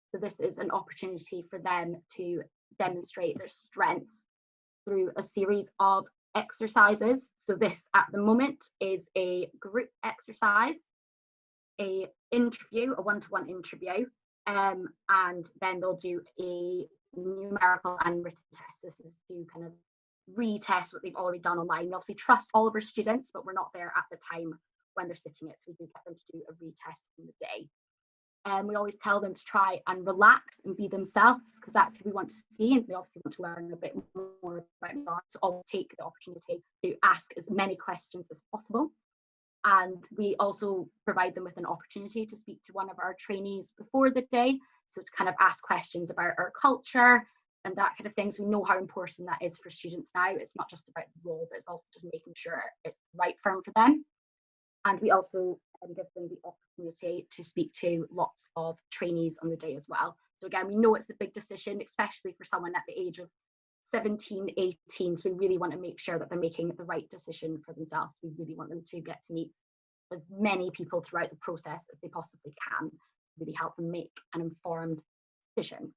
So this is an opportunity for them to demonstrate their strengths through a series of exercises. So this at the moment is a group exercise, a interview, a one-to-one interview, and then they'll do a numerical and written test. This is to kind of retest what they've already done online. We obviously trust all of our students, but we're not there at the time when they're sitting it, so we do get them to do a retest in the day. We always tell them to try and relax and be themselves, because that's who we want to see, and they obviously want to learn a bit more about Mazars. So always take the opportunity to ask as many questions as possible. And we also provide them with an opportunity to speak to one of our trainees before the day, so to kind of ask questions about our culture and that kind of things. We know how important that is for students now. It's not just about the role, but it's also just making sure it's the right firm for them. And we also give them the opportunity to speak to lots of trainees on the day as well. So again, we know it's a big decision, especially for someone at the age of 17, 18. So we really want to make sure that they're making the right decision for themselves. We really want them to get to meet as many people throughout the process as they possibly can, to really help them make an informed decision.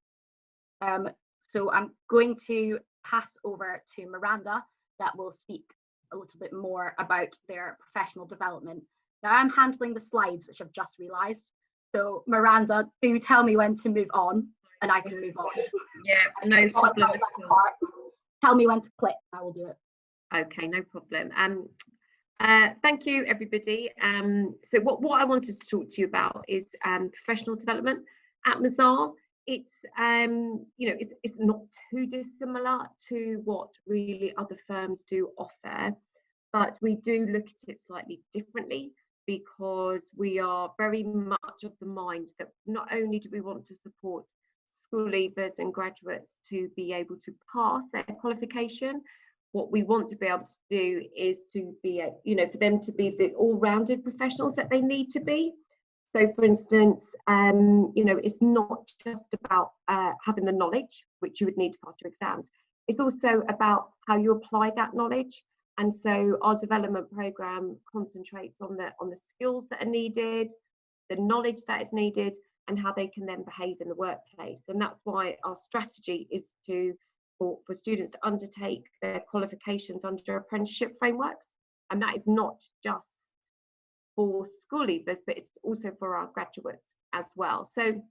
So I'm going to pass over to Miranda, that will speak a little bit more about their professional development. Now I'm handling the slides, which I've just realised. So Miranda, do tell me when to move on, and I can move on. Yeah, no problem at all. Tell me when to click, I will do it. Okay, no problem. Thank you, everybody. So what I wanted to talk to you about is professional development at Mazars. It's it's not too dissimilar to what really other firms do offer, but we do look at it slightly differently, because we are very much of the mind that not only do we want to support school leavers and graduates to be able to pass their qualification. What we want to be able to do is to be, for them to be the all-rounded professionals that they need to be. So, for instance, it's not just about having the knowledge, which you would need to pass your exams. It's also about how you apply that knowledge. And so our development program concentrates on the skills that are needed, the knowledge that is needed, and how they can then behave in the workplace. And that's why our strategy is for students to undertake their qualifications under apprenticeship frameworks. And that is not just for school leavers, but it's also for our graduates as well. So,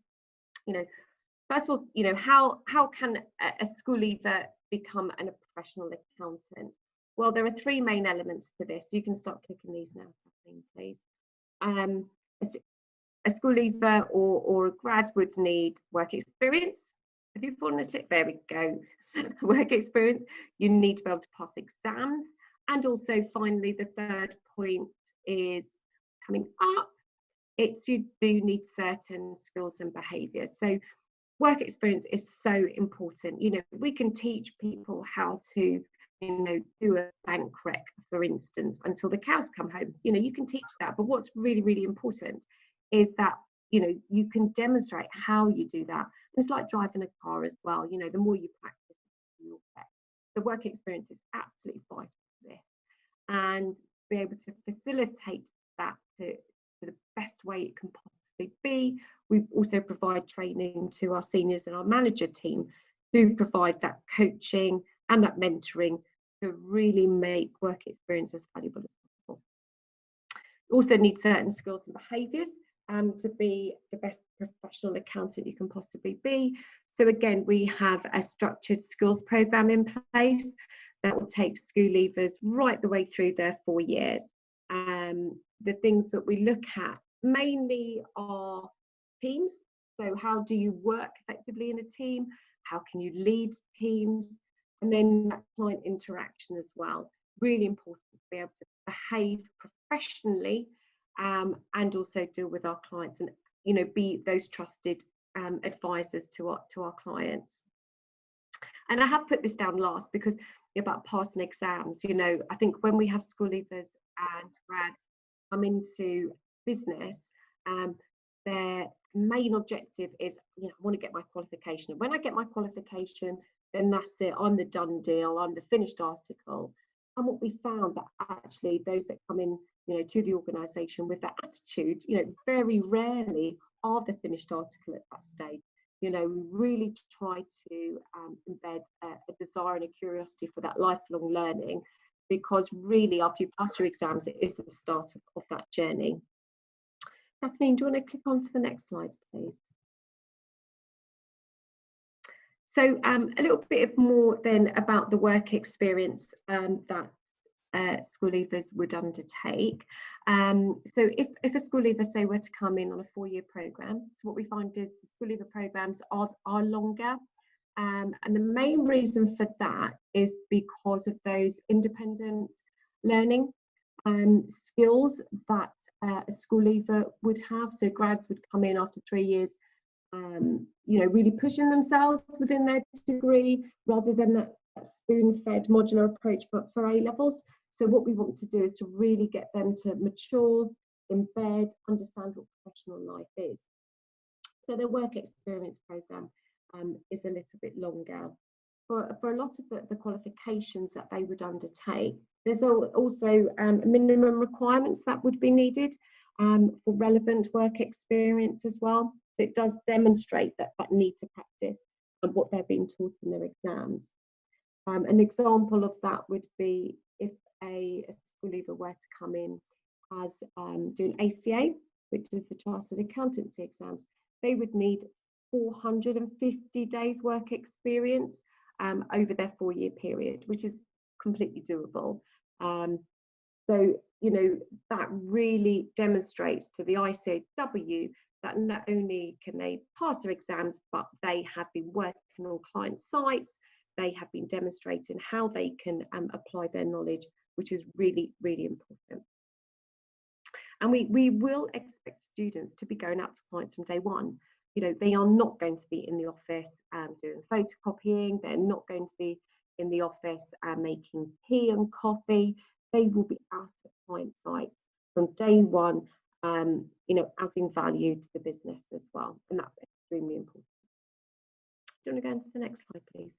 first of all, how can a school leaver become a professional accountant? Well, there are three main elements to this. You can start clicking these now, Kathleen, please. A school leaver or a grad would need work experience. Have you fallen asleep? There we go. Work experience. You need to be able to pass exams. And also, finally, the third point is coming up. You do need certain skills and behaviours. So work experience is so important. We can teach people how to do a bank rec, for instance, until the cows come home. You can teach that, but what's really, really important is that you can demonstrate how you do that. It's like driving a car as well. The more you practice, you'll get. The work experience is absolutely vital for this, and be able to facilitate that to the best way it can possibly be. We also provide training to our seniors and our manager team to provide that coaching and that mentoring to really make work experience as valuable as possible. You also need certain skills and behaviours to be the best professional accountant you can possibly be. So again, we have a structured skills programme in place that will take school leavers right the way through their 4 years. The things that we look at mainly are teams. So how do you work effectively in a team? How can you lead teams? And then that client interaction as well. Really important to be able to behave professionally and also deal with our clients and be those trusted advisors to our clients. And I have put this down last because about passing exams. I think when we have school leavers and grads come into business, their main objective is, I want to get my qualification. And when I get my qualification, then that's it. I'm the done deal. I'm the finished article. And what we found that actually those that come in, to the organisation with that attitude, very rarely are the finished article at that stage. We really try to embed a desire and a curiosity for that lifelong learning, because really after you pass your exams, it is the start of that journey. Kathleen, do you want to click on to the next slide, please? So a little bit more then about the work experience that school leavers would undertake. So if a school leaver, say, were to come in on a 4-year programme, so what we find is the school leaver programmes are longer. And the main reason for that is because of those independent learning skills that a school leaver would have. So grads would come in after 3 years, really pushing themselves within their degree rather than that spoon-fed modular approach for A-levels. So what we want to do is to really get them to mature, embed, understand what professional life is. So their work experience programme is a little bit longer. For a lot of the qualifications that they would undertake, there's also minimum requirements that would be needed for relevant work experience as well. So it does demonstrate that need to practice and what they're being taught in their exams. An example of that would be if a school leaver were to come in as doing ACA, which is the Chartered Accountancy exams, they would need 450 days work experience over their 4-year period, which is completely doable. So, that really demonstrates to the ICAW that not only can they pass their exams, but they have been working on client sites, they have been demonstrating how they can apply their knowledge, which is really, really important. And we will expect students to be going out to clients from day one. they are not going to be in the office doing photocopying. They're not going to be in the office making tea and coffee. They will be out at client sites from day one, adding value to the business as well. And that's extremely important. Do you want to go into the next slide, please?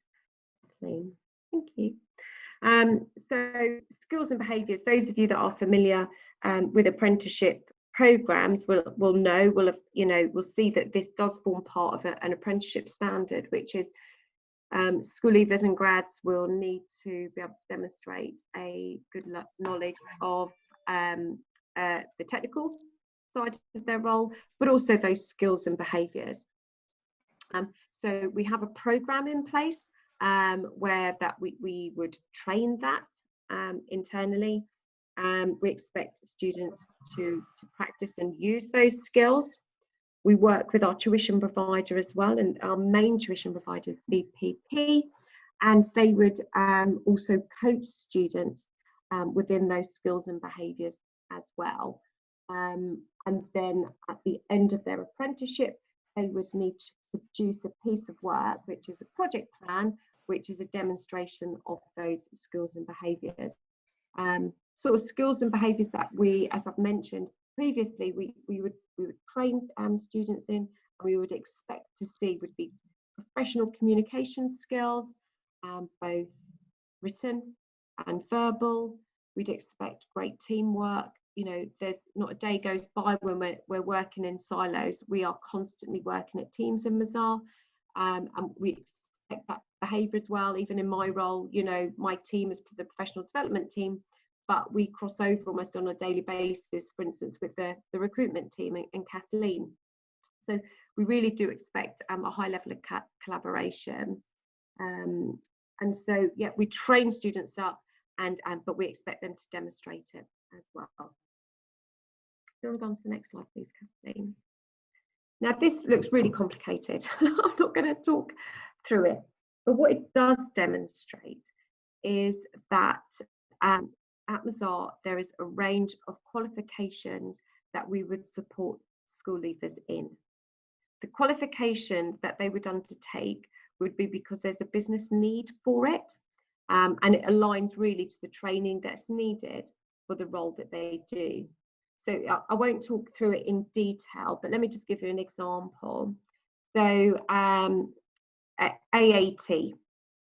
Kathleen? Thank you. So skills and behaviours, those of you that are familiar with apprenticeship programs will see that this does form part of an apprenticeship standard, which is school leavers and grads will need to be able to demonstrate a good knowledge of the technical side of their role, but also those skills and behaviours. So we have a programme in place where that we would train that internally. We expect students to practice and use those skills. We work with our tuition provider as well, and our main tuition provider is BPP, and they would also coach students within those skills and behaviours as well. And then at the end of their apprenticeship, they would need to produce a piece of work, which is a project plan, which is a demonstration of those skills and behaviours. Sort of skills and behaviours that we, as I've mentioned previously, we would train students in, and we would expect to see would be professional communication skills, both written and verbal. We'd expect great teamwork. There's not a day goes by when we're working in silos. We are constantly working at teams in Mazars, and we expect that behaviour as well. Even in my role, my team is the professional development team, but we cross over almost on a daily basis, for instance, with the recruitment team and Kathleen. So we really do expect a high level of collaboration. And so, yeah, we train students up, but we expect them to demonstrate it as well. Do you want to go on to the next slide, please, Kathleen? Now, this looks really complicated. I'm not going to talk through it, but what it does demonstrate is that at Mazars, there is a range of qualifications that we would support school leavers in. The qualification that they would undertake would be because there's a business need for it, and it aligns really to the training that's needed for the role that they do. So I won't talk through it in detail, but let me just give you an example. So AAT,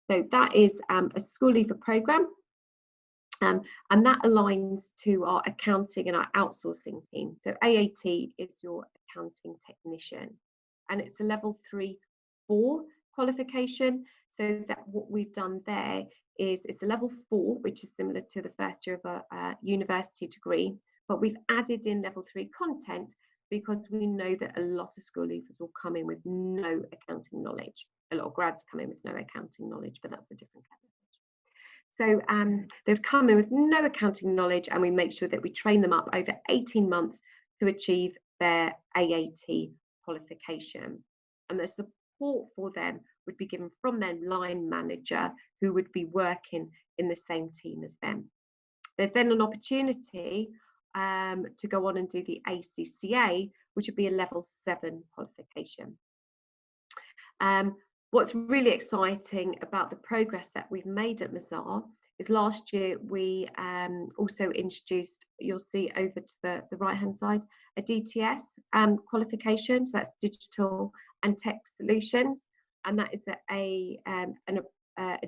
so that is a school leaver programme. And that aligns to our accounting and our outsourcing team. So AAT is your accounting technician, and it's a level 3/4 qualification. So that what we've done there is it's a level 4, which is similar to the first year of a university degree, but we've added in level 3 content because we know that a lot of school leavers will come in with no accounting knowledge. A lot of grads come in with no accounting knowledge, but that's a different category. So they've come in with no accounting knowledge, and we make sure that we train them up over 18 months to achieve their AAT qualification. And the support for them would be given from their line manager, who would be working in the same team as them. There's then an opportunity to go on and do the ACCA, which would be a level 7 qualification. What's really exciting about the progress that we've made at Mazars is last year we also introduced, you'll see over to the right hand side, a DTS qualification. So that's Digital and Tech Solutions, and that is a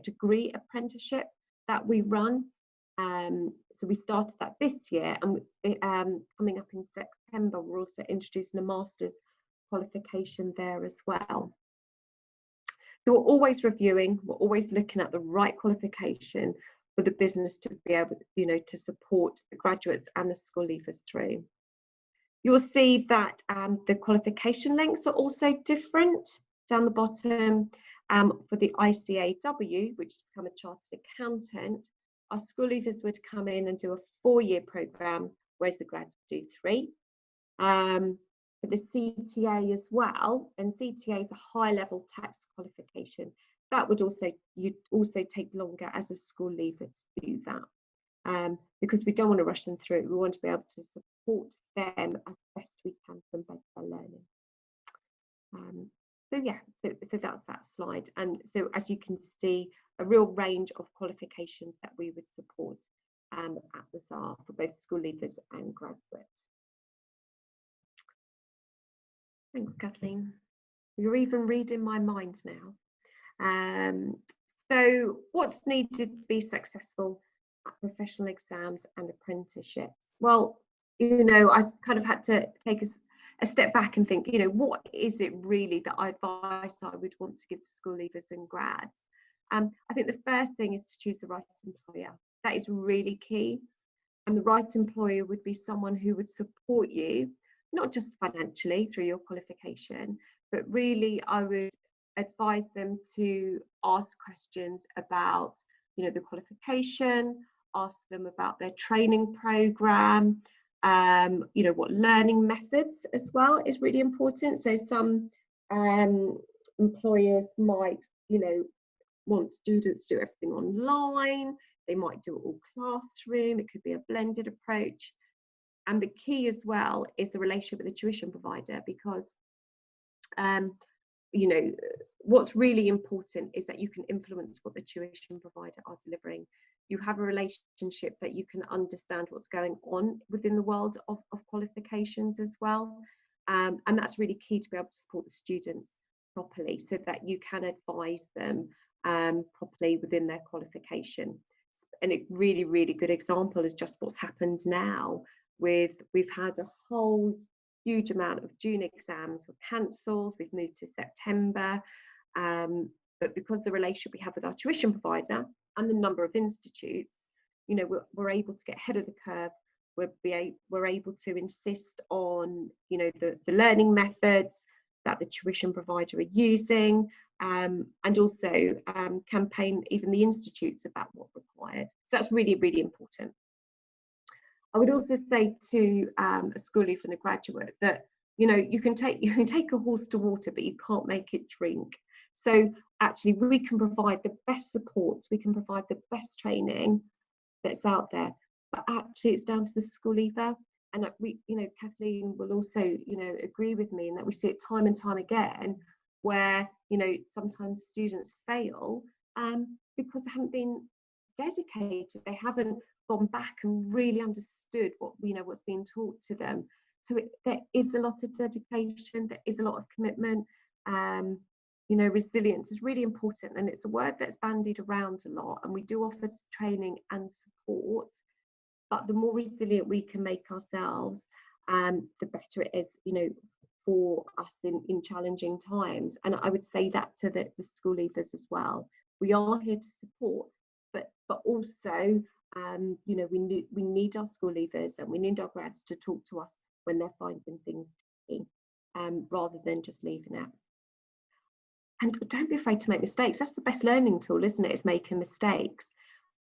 degree apprenticeship that we run. So we started that this year, and coming up in September we're also introducing a master's qualification there as well. So we're always reviewing, we're always looking at the right qualification for the business to be able, to support the graduates and the school leavers through. You'll see that the qualification lengths are also different down the bottom. For the ICAW, which is to become a chartered accountant, our school leavers would come in and do a 4-year programme, whereas the grads would do 3. For the CTA as well, and CTA is a high level tax qualification, that would you'd also take longer as a school leaver to do that, because we don't want to rush them through. We want to be able to support them as best we can from better learning. So yeah, so that's that slide. And so as you can see, a real range of qualifications that we would support at Mazars for both school leavers and graduates. Thanks, Kathleen. You're even reading my mind now. So what's needed to be successful at professional exams and apprenticeships? Well, you know, I kind of had to take a step back and think, you know, what is it really that advice I would want to give to school leavers and grads? I think the first thing is to choose the right employer. That is really key. And the right employer would be someone who would support you, not just financially through your qualification, but really I would advise them to ask questions about, you know, the qualification, ask them about their training program, you know, what learning methods as well is really important. So some employers might, you know, want students to do everything online. They might do it all classroom. It could be a blended approach. And the key as well is the relationship with the tuition provider, because you know, what's really important is that you can influence what the tuition provider are delivering. You have a relationship that you can understand what's going on within the world of qualifications as well. And that's really key to be able to support the students properly so that you can advise them properly within their qualification. And a really, really good example is just what's happened now we've had a whole huge amount of June exams were cancelled. We've moved to September, but because the relationship we have with our tuition provider and the number of institutes, you know, we're able to get ahead of the curve. We're able to insist on, you know, the learning methods that the tuition provider are using, and also campaign even the institutes about what's required. So that's really, really important. I would also say to a school leaver and a graduate that, you know, you can take a horse to water, but you can't make it drink. So actually we can provide the best support, we can provide the best training that's out there, but actually it's down to the school leaver. And we, you know, Kathleen will also, you know, agree with me in that we see it time and time again where, you know, sometimes students fail because they haven't been dedicated, they haven't gone back and really understood what, you know, what's being taught to them. So there is a lot of dedication, there is a lot of commitment. You know, resilience is really important, and it's a word that's bandied around a lot, and we do offer training and support, but the more resilient we can make ourselves, the better it is, you know, for us in challenging times. And I would say that to the school leavers as well. We are here to support, but also you know, we need our school leavers and we need our grads to talk to us when they're finding things tricky, rather than just leaving it. And don't be afraid to make mistakes. That's the best learning tool, isn't it? Is making mistakes.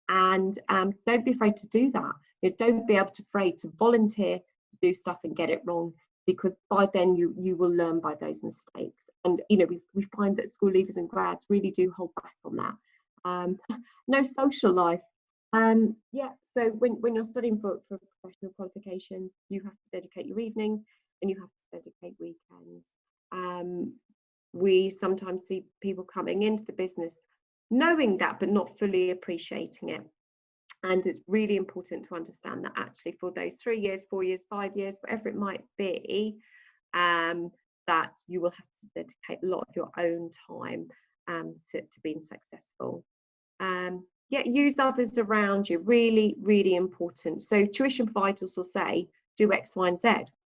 And don't be afraid to do that. You know, don't be afraid to volunteer to do stuff and get it wrong, because by then you will learn by those mistakes. And you know, we find that school leavers and grads really do hold back on that. No social life. Yeah, so when you're studying for professional qualifications, you have to dedicate your evenings and you have to dedicate weekends. We sometimes see people coming into the business knowing that but not fully appreciating it, and it's really important to understand that actually for those 3 years, 4 years, 5 years, whatever it might be, that you will have to dedicate a lot of your own time to being successful. Yeah, use others around you, really, really important. So tuition providers will say, do X, Y, and Z.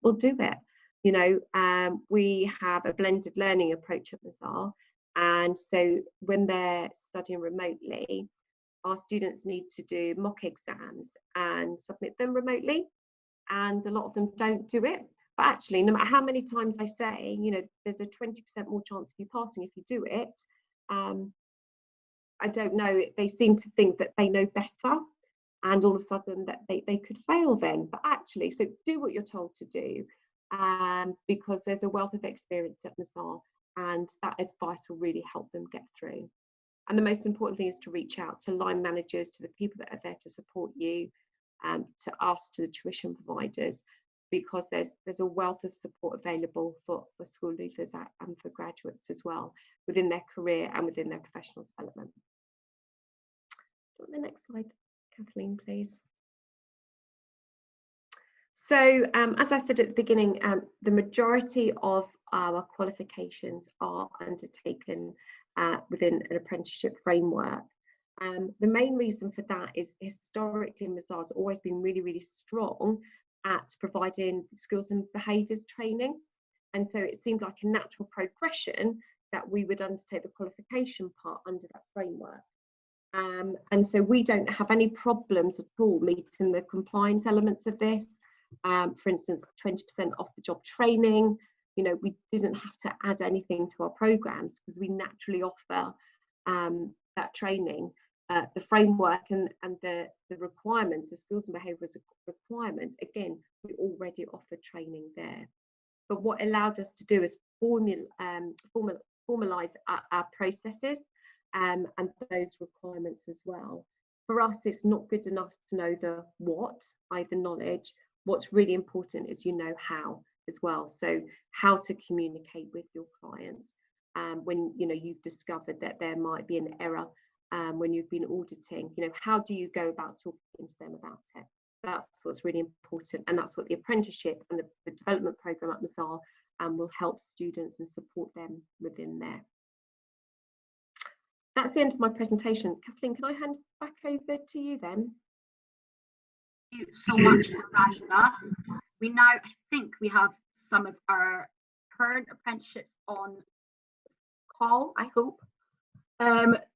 We'll do it. You know, we have a blended learning approach at Mazars. And so when they're studying remotely, our students need to do mock exams and submit them remotely. And a lot of them don't do it. But actually, no matter how many times I say, you know, there's a 20% more chance of you passing if you do it, I don't know, they seem to think that they know better, and all of a sudden that they could fail then. But actually, so do what you're told to do, because there's a wealth of experience at Mazars, and that advice will really help them get through. And the most important thing is to reach out to line managers, to the people that are there to support you, to us, to the tuition providers, because there's a wealth of support available for school leavers and for graduates as well within their career and within their professional development. The next slide, Kathleen, please. So as I said at the beginning, the majority of our qualifications are undertaken within an apprenticeship framework. The main reason for that is historically Mazars have always been really, really strong at providing skills and behaviours training. And so it seemed like a natural progression that we would undertake the qualification part under that framework. And so we don't have any problems at all meeting the compliance elements of this. For instance, 20% off the job training. You know, we didn't have to add anything to our programs because we naturally offer that training. The framework and the requirements, the skills and behaviours requirements, again, we already offer training there. But what allowed us to do is formalise our processes and those requirements as well. For us, it's not good enough to know the what, either knowledge. What's really important is you know how as well. So how to communicate with your client when you've discovered that there might be an error when you've been auditing. How do you go about talking to them about it? That's what's really important, and that's what the apprenticeship and the development programme at Mazars will help students and support them within there. That's the end of my presentation. Kathleen, can I hand back over to you then? Thank you so much, Miranda. I think we have some of our current apprenticeships on call, I hope.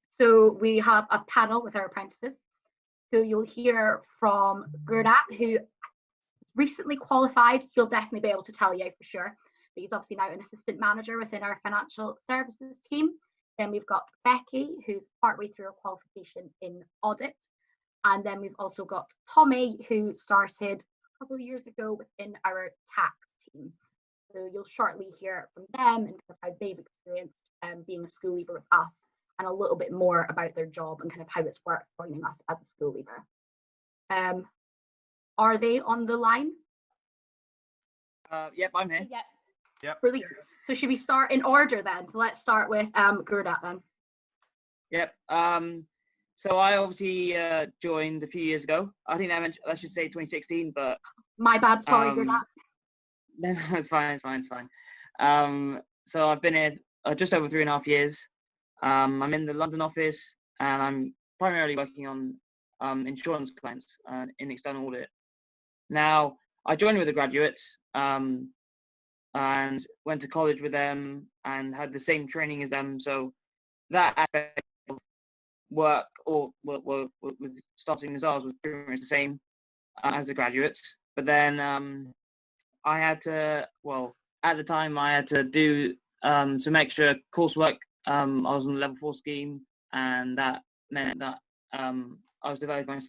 So we have a panel with our apprentices. So you'll hear from Gurdat, who recently qualified. He'll definitely be able to tell you for sure. But he's obviously now an assistant manager within our financial services team. Then we've got Becky, who's partway through her qualification in audit. And then we've also got Tommy, who started a couple of years ago within our tax team. So you'll shortly hear from them and kind of how they've experienced being a school leaver with us, and a little bit more about their job and kind of how it's worked joining us as a school leaver. Are they on the line? Yep, I'm here. Yep. Yep. Brilliant. So should we start in order then? So let's start with Gurdat then. Yep. So I obviously joined a few years ago. I think I should say 2016, but my bad. Sorry, Gurdat. No, it's fine. So I've been here just over 3.5 years. I'm in the London office, and I'm primarily working on insurance clients in external audit. Now, I joined with the graduates and went to college with them and had the same training as them. So that aspect of work with starting Mazars was pretty much the same as the graduates. But then I had to, at the time I had to do some extra coursework. I was on the level 4 scheme, and that meant that I was developing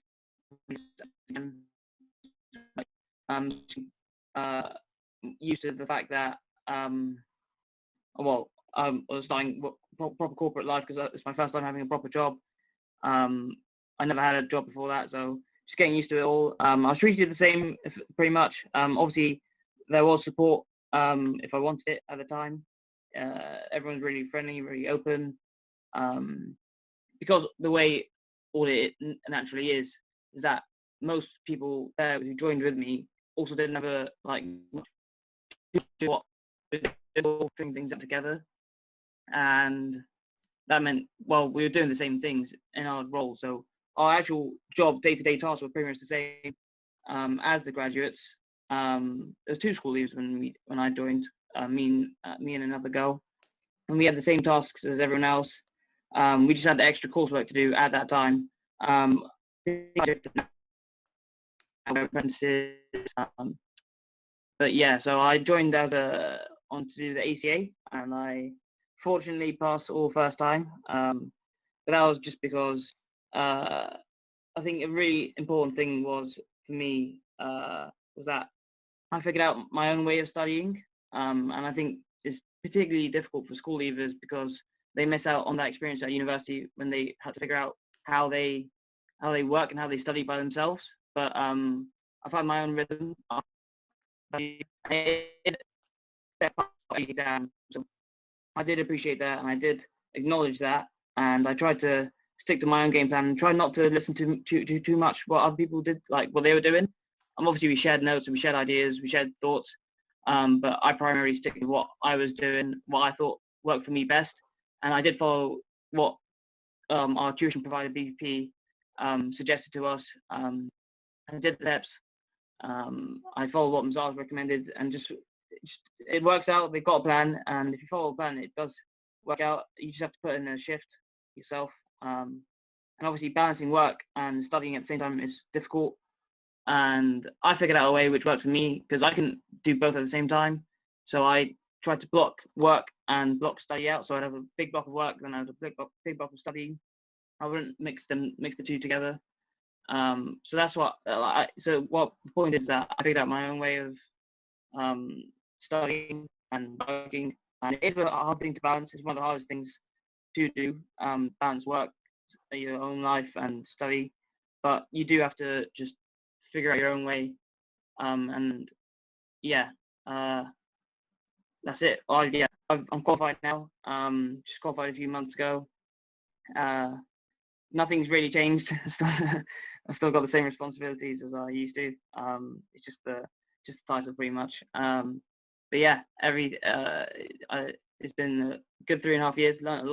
used to the fact that I was starting proper corporate life because it's my first time having a proper job. I never had a job before that, so just getting used to it all. I was treated the same pretty much. Obviously, there was support if I wanted it at the time. Everyone's really friendly, really open. Because the way audit naturally is that most people there who joined with me also didn't have a putting things up together, and that meant we were doing the same things in our role. So our actual job, day-to-day tasks were pretty much the same as the graduates. There's 2 school leavers when I joined, me and another girl, and we had the same tasks as everyone else. We just had the extra coursework to do at that time. Apprentices, but yeah, so I joined as to do the ACA, and I fortunately passed all first time. But that was just because I think a really important thing was for me was that I figured out my own way of studying, and I think it's particularly difficult for school leavers because they miss out on that experience at university when they had to figure out how they work and how they study by themselves. But I found my own rhythm. value. And it is a step up of the exam. So I did appreciate that, and I did acknowledge that, and I tried to stick to my own game plan and try not to listen too much what other people did, like what they were doing. Obviously we shared notes and we shared ideas, we shared thoughts, but I primarily stick to what I was doing, what I thought worked for me best, and I did follow what our tuition provider BPP suggested to us. I did the steps. I followed what Mazars recommended, and just it works out. They've got a plan, and if you follow a plan, it does work out. You just have to put in a shift yourself, and obviously balancing work and studying at the same time is difficult. And I figured out a way which worked for me, because I can do both at the same time. So I tried to block work and block study out. So I'd have a big block of work, then I had a big block of study. I wouldn't mix the two together. So that's what. So what the point is that I figured out my own way of studying and working, and it is a hard thing to balance. It's one of the hardest things to do. Balance work, your own life, and study. But you do have to just figure out your own way. And yeah, that's it. I'm qualified now. Just qualified a few months ago. Nothing's really changed. I've still got the same responsibilities as I used to. It's just the title pretty much. But yeah, it's been a good 3.5 years. Learned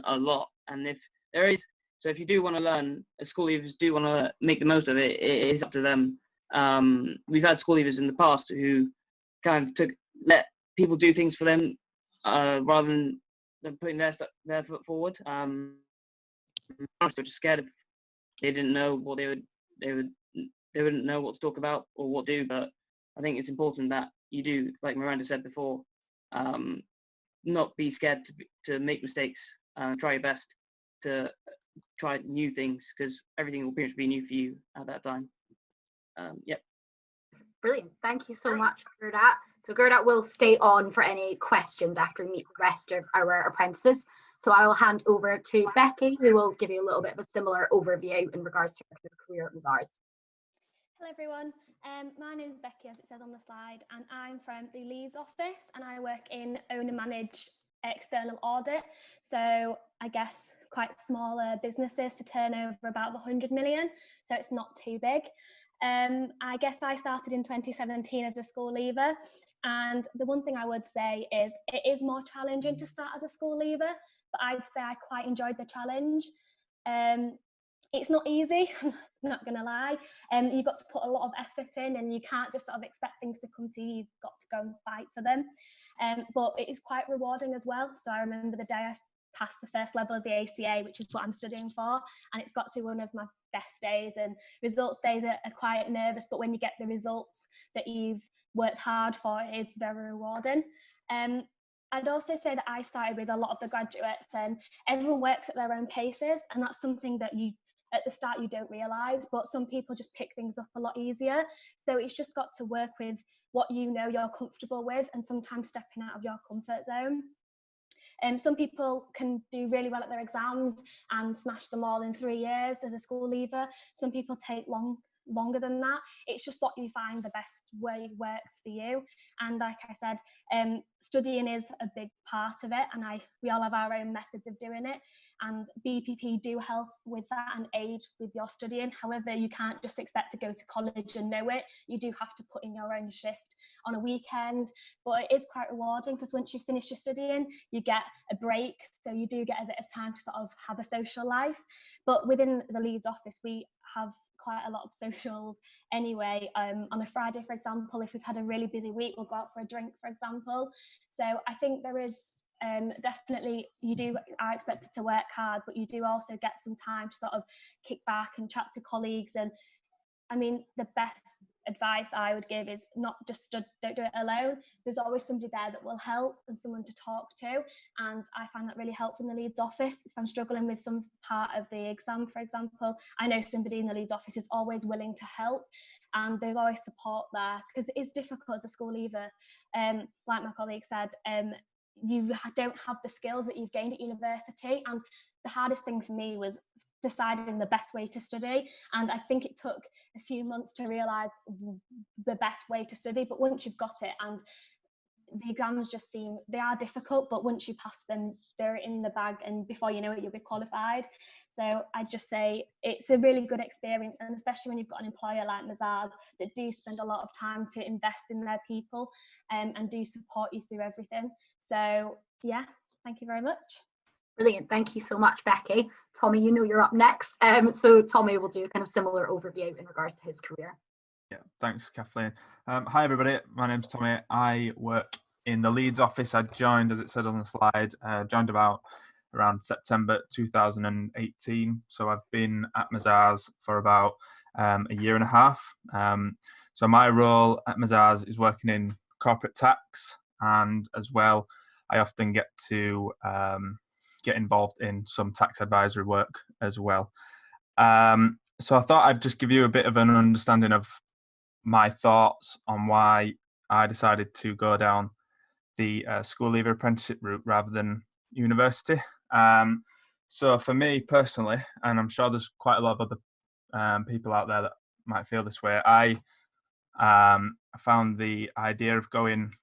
a lot. And if you do want to learn, school leavers do want to make the most of it. It is up to them. We've had school leavers in the past who kind of let people do things for them rather than putting their foot forward. They're just scared. They didn't know what they wouldn't know what to talk about or what to do. But I think it's important that you do, like Miranda said before, not be scared to make mistakes. Try your best to try new things, because everything will pretty much be new for you at that time. Yep. Brilliant. Thank you so much, Gerda. So Gerda will stay on for any questions after we meet the rest of our apprentices. So I will hand over to Becky, who will give you a little bit of a similar overview in regards to her career at Mazars. Hello everyone, my name is Becky, as it says on the slide, and I'm from the Leeds office, and I work in owner managed external audit. So I guess quite smaller businesses to turn over about 100 million, so it's not too big. I guess I started in 2017 as a school leaver, and the one thing I would say is it is more challenging to start as a school leaver, but I'd say I quite enjoyed the challenge. It's not easy, I'm not gonna lie. You've got to put a lot of effort in, and you can't just sort of expect things to come to you. You've got to go and fight for them. But it is quite rewarding as well. So I remember the day I passed the first level of the ACA, which is what I'm studying for, and it's got to be one of my best days. And results days are quite nervous, but when you get the results that you've worked hard for, it's very rewarding. I'd also say that I started with a lot of the graduates, and everyone works at their own paces, and that's something that at the start you don't realise, but some people just pick things up a lot easier. So it's just got to work with what you know you're comfortable with, and sometimes stepping out of your comfort zone. Some people can do really well at their exams and smash them all in 3 years as a school leaver. Some people take longer than that. It's just what you find the best way works for you. And like I said, studying is a big part of it, and we all have our own methods of doing it, and BPP do help with that and aid with your studying. However, you can't just expect to go to college and know it. You do have to put in your own shift on a weekend, but it is quite rewarding, because once you finish your studying, you get a break, so you do get a bit of time to sort of have a social life. But within the Leeds office, we have quite a lot of socials anyway. On a Friday, for example, if we've had a really busy week, we'll go out for a drink, for example. So I think there is definitely, you are expected to work hard, but you do also get some time to sort of kick back and chat to colleagues. And I mean, the best advice I would give is not just don't do it alone. There's always somebody there that will help and someone to talk to, and I find that really helpful in the Leeds office. If I'm struggling with some part of the exam, for example, I know somebody in the Leeds office is always willing to help, and there's always support there, because it is difficult as a school leaver. Like my colleague said, you don't have the skills that you've gained at university, and the hardest thing for me was deciding the best way to study, and I think it took a few months to realise the best way to study. But once you've got it, and the exams just they are difficult, but once you pass them, they're in the bag, and before you know it, you'll be qualified. So I'd just say it's a really good experience, and especially when you've got an employer like Mazars that do spend a lot of time to invest in their people, and do support you through everything. So yeah, thank you very much. Brilliant, thank you so much, Becky. Tommy, you know you're up next. So Tommy will do a kind of similar overview in regards to his career. Yeah, thanks, Kathleen. Hi, everybody. My name's Tommy. I work in the Leeds office. I joined, as it said on the slide, joined around September 2018. So I've been at Mazars for about a year and a half. So my role at Mazars is working in corporate tax, and as well, I often get to get involved in some tax advisory work as well. So I thought I'd just give you a bit of an understanding of my thoughts on why I decided to go down the school leaver apprenticeship route rather than university. So for me personally, and I'm sure there's quite a lot of other people out there that might feel this way, I found the idea of going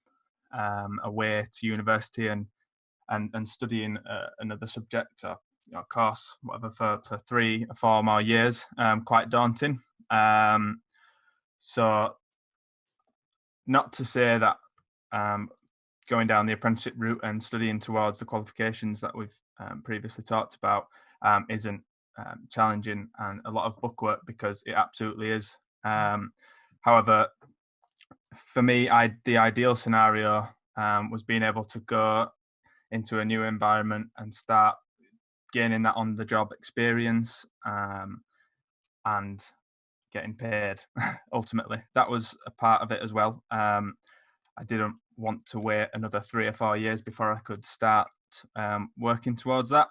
away to university and studying another subject or course, whatever, for 3 or 4 more years, quite daunting. So not to say that going down the apprenticeship route and studying towards the qualifications that we've previously talked about isn't challenging and a lot of bookwork, because it absolutely is. However, for me, the ideal scenario was being able to go into a new environment and start gaining that on-the-job experience and getting paid. Ultimately, that was a part of it as well. I didn't want to wait another 3 or 4 years before I could start working towards that.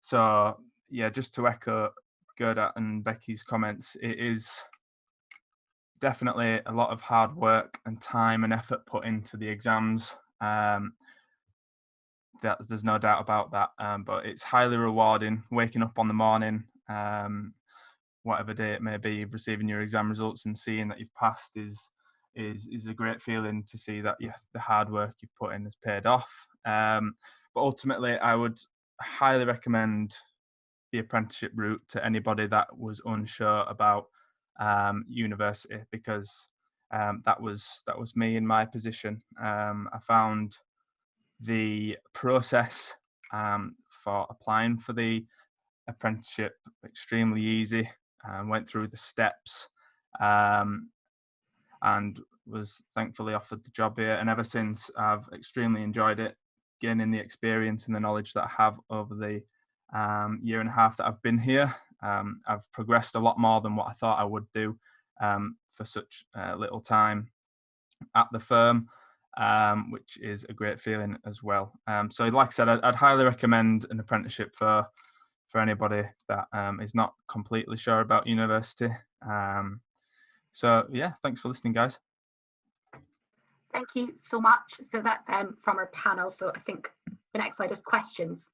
So yeah, just to echo Gerda and Becky's comments, it is definitely a lot of hard work and time and effort put into the exams. There's no doubt about that, but it's highly rewarding waking up on the morning, whatever day it may be, receiving your exam results and seeing that you've passed is a great feeling to see that the hard work you've put in has paid off. But ultimately, I would highly recommend the apprenticeship route to anybody that was unsure about university, because that was me in my position. I found the process for applying for the apprenticeship extremely easy. Went through the steps and was thankfully offered the job here, and ever since I've extremely enjoyed it, gaining the experience and the knowledge that I have over the year and a half that I've been here. I've progressed a lot more than what I thought I would do for such little time at the firm, which is a great feeling as well. So like I said, I'd highly recommend an apprenticeship for anybody that is not completely sure about university. So yeah, thanks for listening, guys. Thank you so much. So that's from our panel. So I think the next slide is questions.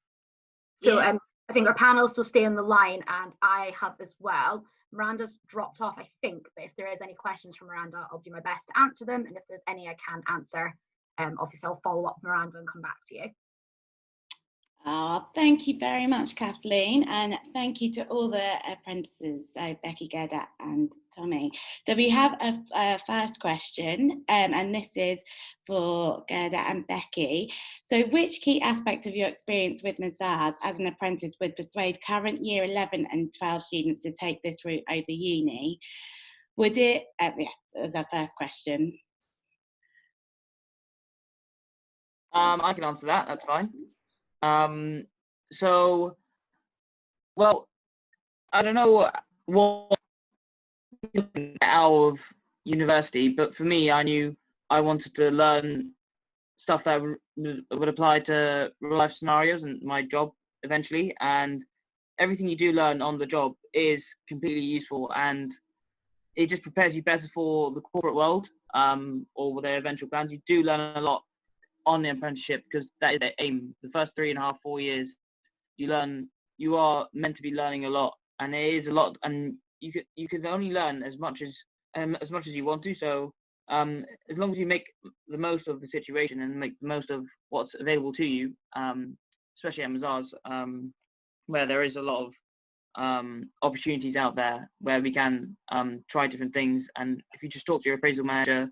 So Yeah. I think our panelists will stay on the line, and I have as well. Miranda's dropped off, I think, but if there is any questions from Miranda, I'll do my best to answer them. And if there's any I can't answer, obviously I'll follow up with Miranda and come back to you. Oh, thank you very much, Kathleen, and thank you to all the apprentices, so Becky, Gerda and Tommy. So we have a first question, and this is for Gerda and Becky. So which key aspect of your experience with Mazars as an apprentice would persuade current year 11 and 12 students to take this route over uni? Would it, yeah, that was our first question. I can answer that, that's fine. So, well, I don't know what out of university, but for me, I knew I wanted to learn stuff that would apply to real life scenarios and my job eventually. And everything you do learn on the job is completely useful, and it just prepares you better for the corporate world, or their eventual plans. You do learn a lot on the apprenticeship because that is their aim. The first 3.5, 4 years you are meant to be learning a lot, and it is a lot, and you can only learn as much as you want to. So as long as you make the most of the situation and make the most of what's available to you, especially at Mazars, where there is a lot of opportunities out there where we can try different things. And if you just talk to your appraisal manager,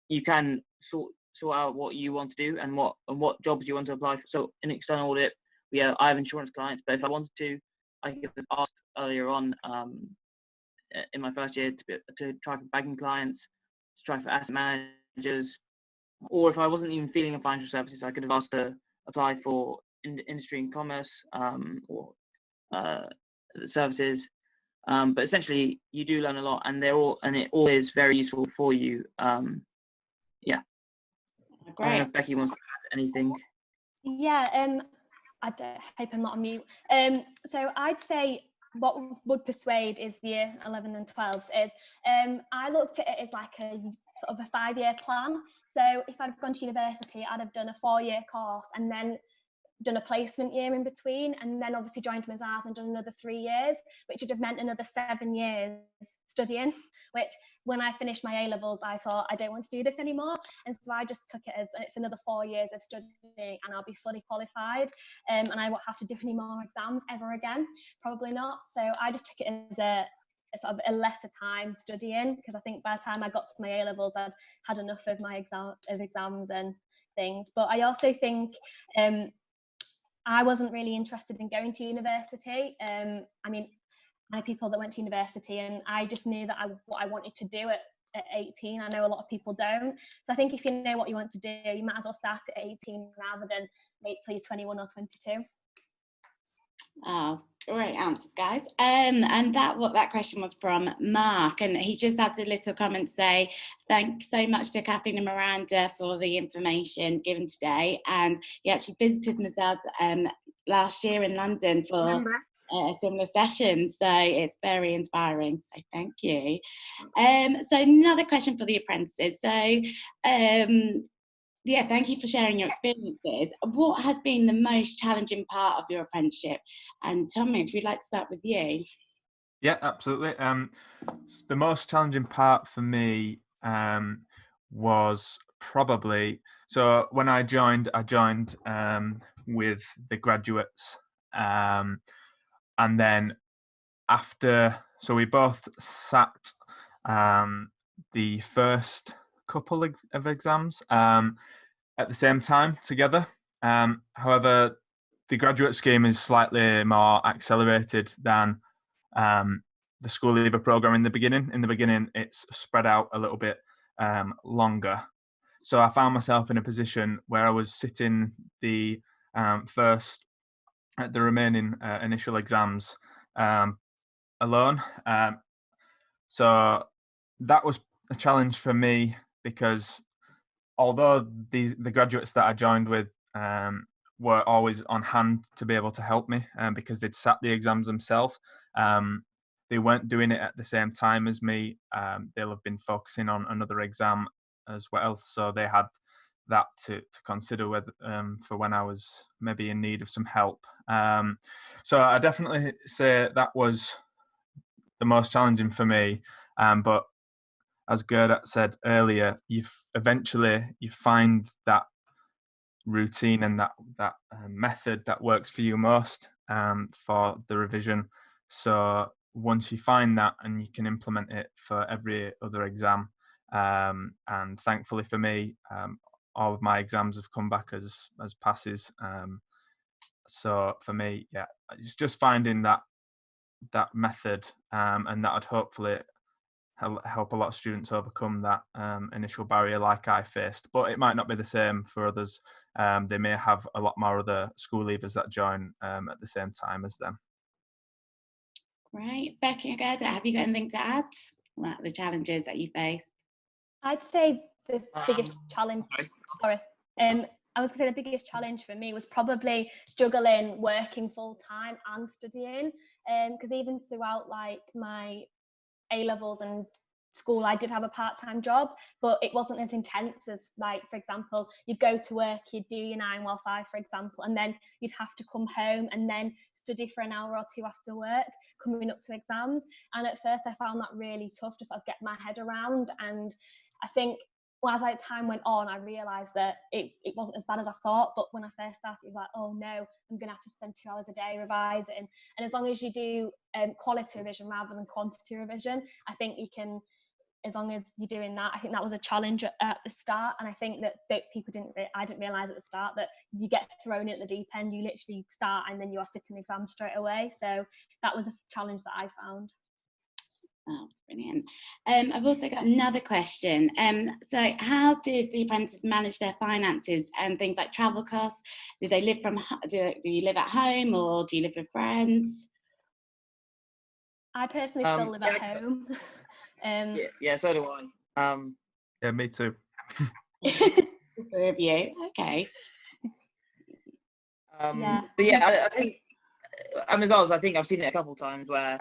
you can sort out what you want to do and what jobs you want to apply for. So in external audit, I have insurance clients, but if I wanted to, I could have asked earlier on in my first year to try for banking clients, to try for asset managers, or if I wasn't even feeling in financial services, I could have asked to apply for industry and commerce or services. But essentially, you do learn a lot, and it all is very useful for you. Yeah. Great. I don't know if Becky wants to add anything. Yeah, I hope I'm not on mute. So I'd say what would persuade is year 11 and 12s is I looked at it as like a sort of a 5-year plan. So if I'd have gone to university, I'd have done a 4-year course and then done a placement year in between, and then obviously joined Mazars and done another 3 years, which would have meant another 7 years studying, which when I finished my A-levels, I thought I don't want to do this anymore. And so I just took it as it's another 4 years of studying and I'll be fully qualified, and I won't have to do any more exams ever again, probably not. So I just took it as a sort of a lesser time studying, because I think by the time I got to my A-levels, I'd had enough of my exams and things. But I also think I wasn't really interested in going to university. I mean, I know people that went to university, and I just knew that what I wanted to do at 18. I know a lot of people don't. So I think if you know what you want to do, you might as well start at 18 rather than wait till you're 21 or 22. Oh, great answers, guys. And that question was from Mark, and he just had a little comment to say, thanks so much to Kathleen and Miranda for the information given today. And he actually visited Mazars last year in London for a similar session, so it's very inspiring. So thank you. So another question for the apprentices. So yeah, thank you for sharing your experiences. What has been the most challenging part of your apprenticeship? And Tommy, if you'd like to start with you. Yeah, absolutely. The most challenging part for me was probably, so when I joined with the graduates, and then after, so we both sat the first couple of exams at the same time together. However, the graduate scheme is slightly more accelerated than the school leaver program in the beginning. In the beginning, it's spread out a little bit longer. So I found myself in a position where I was sitting the remaining initial exams alone. So that was a challenge for me, because although the graduates that I joined with were always on hand to be able to help me, because they'd sat the exams themselves, they weren't doing it at the same time as me. They'll have been focusing on another exam as well, so they had that to consider with for when I was maybe in need of some help. So I definitely say that was the most challenging for me. But as Gerda said earlier, you find that routine and that method that works for you most for the revision. So once you find that, and you can implement it for every other exam, and thankfully for me, all of my exams have come back as passes. So for me, yeah, it's just finding that method, and that would hopefully help a lot of students overcome that initial barrier like I faced. But it might not be the same for others. They may have a lot more other school leavers that join at the same time as them. Right, Becky and Gerda, have you got anything to add? Like the challenges that you faced? I'd say the biggest challenge, sorry, I was going to say the biggest challenge for me was probably juggling working full time and studying, because even throughout like my A-levels and school I did have a part-time job, but it wasn't as intense as, like, for example, you'd go to work, you'd do your 9 while 5, for example, and then you'd have to come home and then study for an hour or two after work coming up to exams. And at first I found that really tough, just sort of get my head around. And I think, well, as time went on, I realised that it wasn't as bad as I thought. But when I first started, it was like, oh no, I'm going to have to spend 2 hours a day revising. And as long as you do quality revision rather than quantity revision, I think you can, as long as you're doing that. I think that was a challenge at the start. And I think that people I didn't realise at the start that you get thrown in at the deep end. You literally start and then you are sitting exams straight away. So that was a challenge that I found. Oh, brilliant. I've also got another question. So how did the apprentices manage their finances and things like travel costs? Do they live do you live at home, or do you live with friends? I personally still live at home. Yeah, so do I. Yeah, me too. Three of you, okay. Yeah. But yeah, I think Mazars, I think I've seen it a couple of times where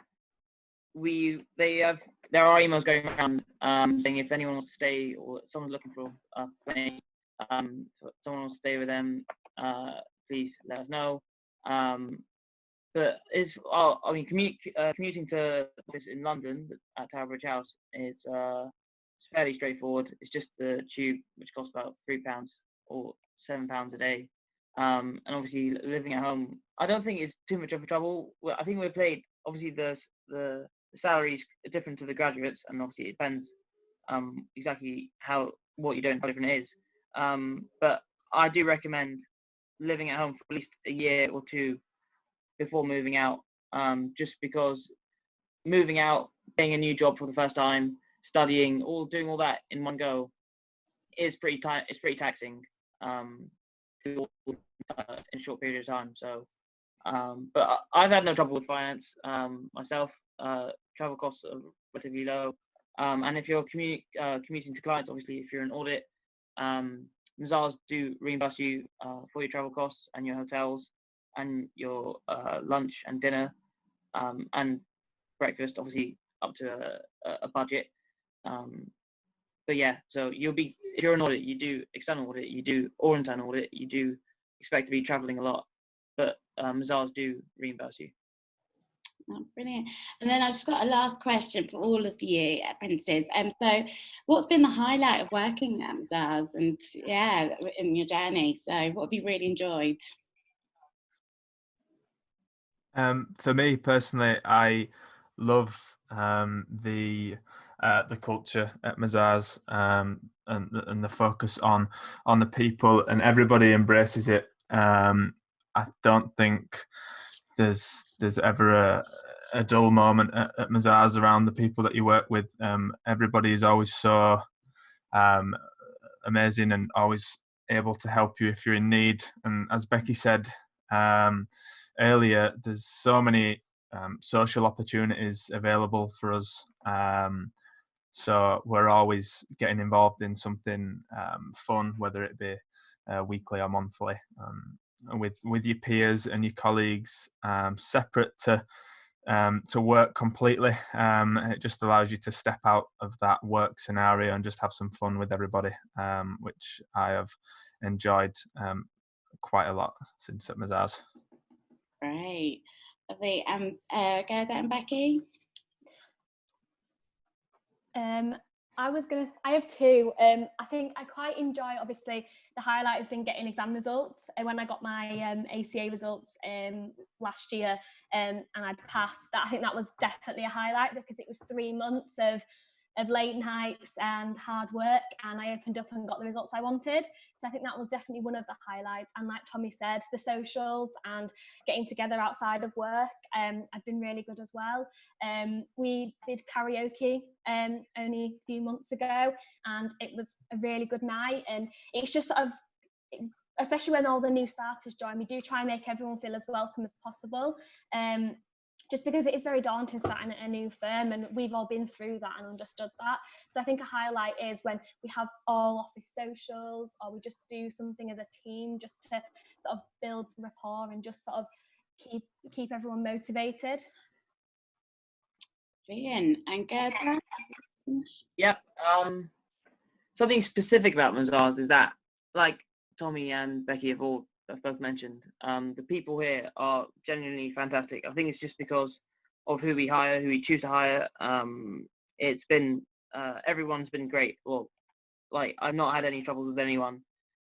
there are emails going around saying if anyone wants to stay, or someone's looking for someone wants to stay with them, please let us know. But I mean, commuting to this in London at Tower Bridge House is it's fairly straightforward. It's just the tube, which costs about £3 or £7 a day. And obviously living at home, I don't think it's too much of a trouble. I think we're paid, obviously the salaries are different to the graduates, and obviously it depends exactly what you do and how different it is. But I do recommend living at home for at least a year or two before moving out, just because moving out, getting a new job for the first time, studying, doing all that in one go is pretty taxing in a short period of time. So, but I've had no trouble with finance myself. Travel costs are relatively low, and if you're commuting to clients, obviously if you're in audit, Mazars do reimburse you for your travel costs and your hotels and your lunch and dinner and breakfast, obviously up to a budget. But yeah, so if you're an audit, you do external audit, or internal audit, you do expect to be traveling a lot, but Mazars do reimburse you. Oh, brilliant. And then I've just got a last question for all of you apprentices. So what's been the highlight of working at Mazars and in your journey? So what have you really enjoyed? For me personally, I love the culture at Mazars, and the focus on the people, and everybody embraces it. I don't think there's ever a dull moment at Mazars around the people that you work with. Everybody is always so amazing and always able to help you if you're in need. And as Becky said earlier, there's so many social opportunities available for us. So we're always getting involved in something fun, whether it be weekly or monthly, with your peers and your colleagues, separate to work completely. It just allows you to step out of that work scenario and just have some fun with everybody, which I have enjoyed quite a lot since at Mazars. Great. Lovely. Gerda and Becky? I have two. I think I quite enjoy, obviously, the highlight has been getting exam results. And when I got my ACA results last year and I passed, I think that was definitely a highlight, because it was 3 months of late nights and hard work, and I opened up and got the results I wanted. So I think that was definitely one of the highlights. And like Tommy said, the socials and getting together outside of work have been really good as well. We did karaoke only a few months ago, and it was a really good night. And it's just sort of, especially when all the new starters join, we do try and make everyone feel as welcome as possible. Just because it is very daunting starting at a new firm, and we've all been through that and understood that. So I think a highlight is when we have all office socials, or we just do something as a team just to sort of build rapport and just sort of keep everyone motivated. Brilliant. And Gerda? Yep. Something specific about Mazars is that, like Tommy and Becky have both mentioned, the people here are genuinely fantastic. I think it's just because of who we hire, who we choose to hire. It's been everyone's been great. Well, like I've not had any troubles with anyone,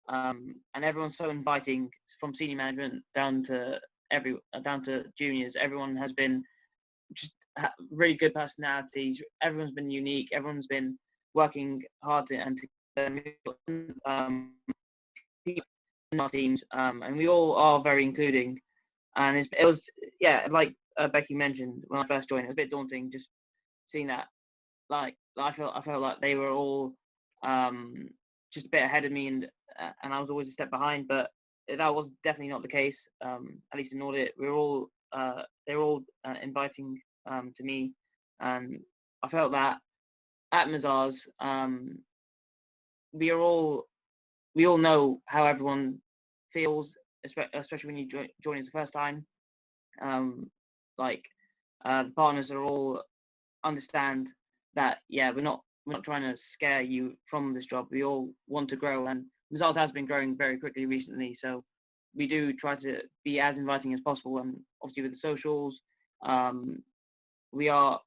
and everyone's so inviting, from senior management down to juniors. Everyone has been just really good personalities. Everyone's been unique. Everyone's been working hard and in our teams, and we all are very including. And it was like Becky mentioned, when I first joined, it was a bit daunting just seeing that. Like I felt like they were all just a bit ahead of me, and I was always a step behind. But that was definitely not the case. At least in audit, they're all inviting to me, and I felt that at Mazars, we all know how everyone feels, especially when you join us the first time. The partners are all understand that we're not trying to scare you from this job. We all want to grow, and Mazars has been growing very quickly recently, so we do try to be as inviting as possible. And obviously with the socials, we are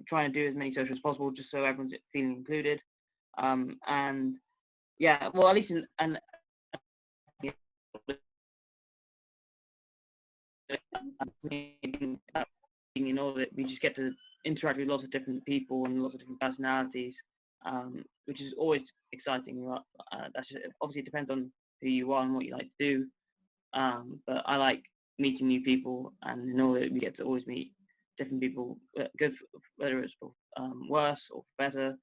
trying to do as many socials as possible, just so everyone's feeling included. And yeah, well, at least in audit, we just get to interact with lots of different people and lots of different personalities, which is always exciting. That's just, obviously it depends on who you are and what you like to do, but I like meeting new people, and in audit we get to always meet different people, good, whether it's for worse or better.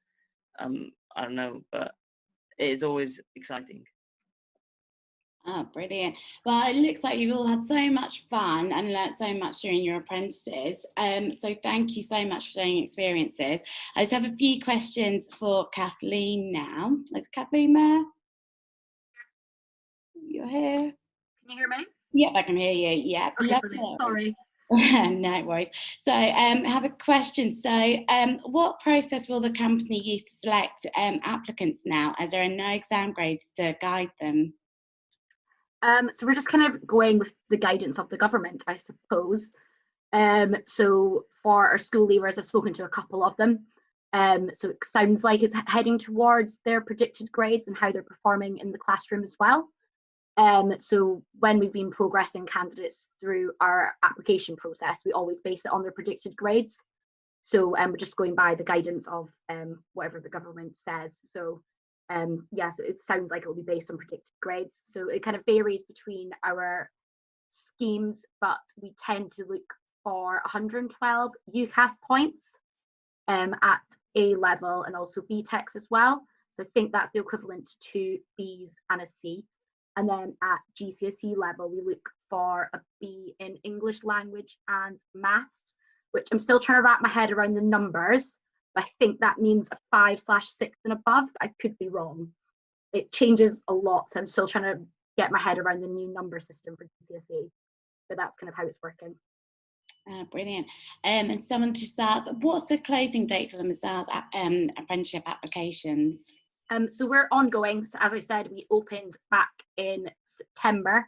I don't know, but it's always exciting. Oh, brilliant. Well, it looks like you've all had so much fun and learnt so much during your apprentices. So thank you so much for sharing experiences. I just have a few questions for Kathleen now. Is Kathleen there? You're here? Can you hear me? Yep, I can hear you. Yeah. Okay, brilliant. Sorry. No worries. So I have a question. So what process will the company use to select applicants now, as there are no exam grades to guide them? So we're just kind of going with the guidance of the government, I suppose. So for our school leavers, I've spoken to a couple of them. So it sounds like it's heading towards their predicted grades and how they're performing in the classroom as well. So when we've been progressing candidates through our application process, we always base it on their predicted grades. So we're just going by the guidance of whatever the government says. So so it sounds like it'll be based on predicted grades. So it kind of varies between our schemes, but we tend to look for 112 UCAS points at A level and also BTECs as well. So I think that's the equivalent to Bs and a C. And then at GCSE level, we look for a B in English language and maths, which I'm still trying to wrap my head around the numbers. I think that means a 5/6 and above. I could be wrong. It changes a lot, so I'm still trying to get my head around the new number system for GCSE. But that's kind of how it's working. Brilliant. And someone just asked, what's the closing date for the Mazars apprenticeship applications? So we're ongoing. So as I said, we opened back in September,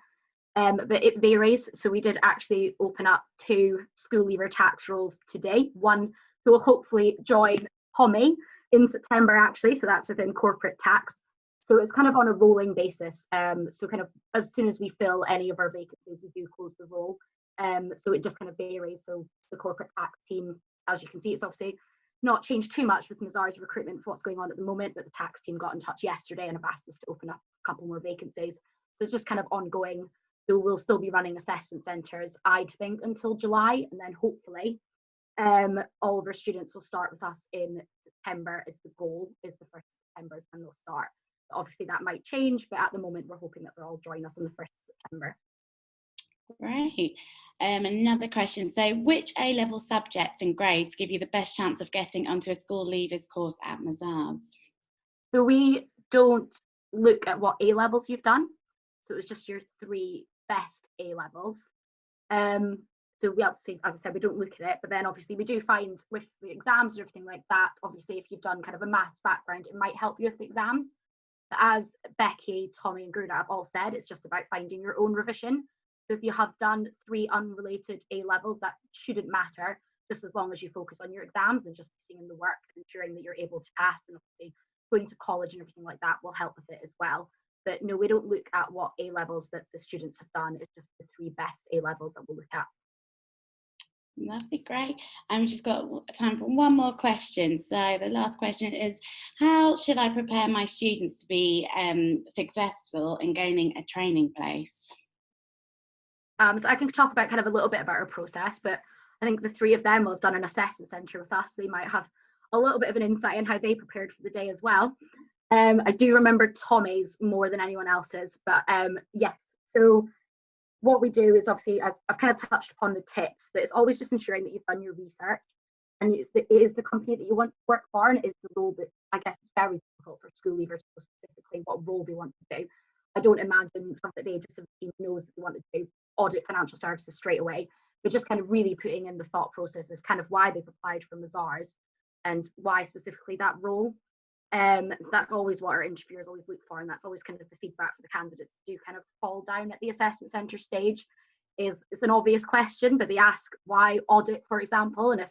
but it varies. So we did actually open up 2 school leaver tax roles today. One who will hopefully join Tommy in September, actually. So that's within corporate tax. So it's kind of on a rolling basis. So kind of as soon as we fill any of our vacancies, we do close the role. So it just kind of varies. So the corporate tax team, as you can see, it's obviously not changed too much with Mazars recruitment for what's going on at the moment, but the tax team got in touch yesterday and have asked us to open up a couple more vacancies. So it's just kind of ongoing. So we'll still be running assessment centres, I'd think, until July, and then hopefully all of our students will start with us in September. Is the goal, is the 1st of September is when they'll start. But obviously that might change, but at the moment we're hoping that they'll all join us on the 1st of September. Great. Another question. So which A-level subjects and grades give you the best chance of getting onto a school leavers course at Mazars? So we don't look at what A-levels you've done. So it was just your 3 best A-levels. So So we obviously, as I said, we don't look at it, but then obviously we do find with the exams and everything like that, obviously if you've done kind of a maths background, it might help you with the exams. But as Becky, Tommy and Gerda have all said, it's just about finding your own revision. So if you have done 3 unrelated A-levels, that shouldn't matter, just as long as you focus on your exams and just putting in the work and ensuring that you're able to pass, and obviously going to college and everything like that will help with it as well. But no, we don't look at what A-levels that the students have done. It's just the 3 best A-levels that we'll look at. Lovely, great. And we've just got time for one more question. So the last question is, how should I prepare my students to be successful in gaining a training place? So I can talk about kind of a little bit about our process, but I think the 3 of them will have done an assessment centre with us. They might have a little bit of an insight in how they prepared for the day as well. I do remember Tommy's more than anyone else's, but yes. So what we do is, obviously, as I've kind of touched upon the tips, but it's always just ensuring that you've done your research, and it is the company that you want to work for, and it is the role that I guess is very difficult for school leavers to know specifically what role they want to do. I don't imagine something they just knows that they want to do audit financial services straight away, but just kind of really putting in the thought process of kind of why they've applied for Mazars and why specifically that role. So that's always what our interviewers always look for, and that's always kind of the feedback for the candidates who do kind of fall down at the assessment centre stage. It's an obvious question, but they ask why audit, for example, and if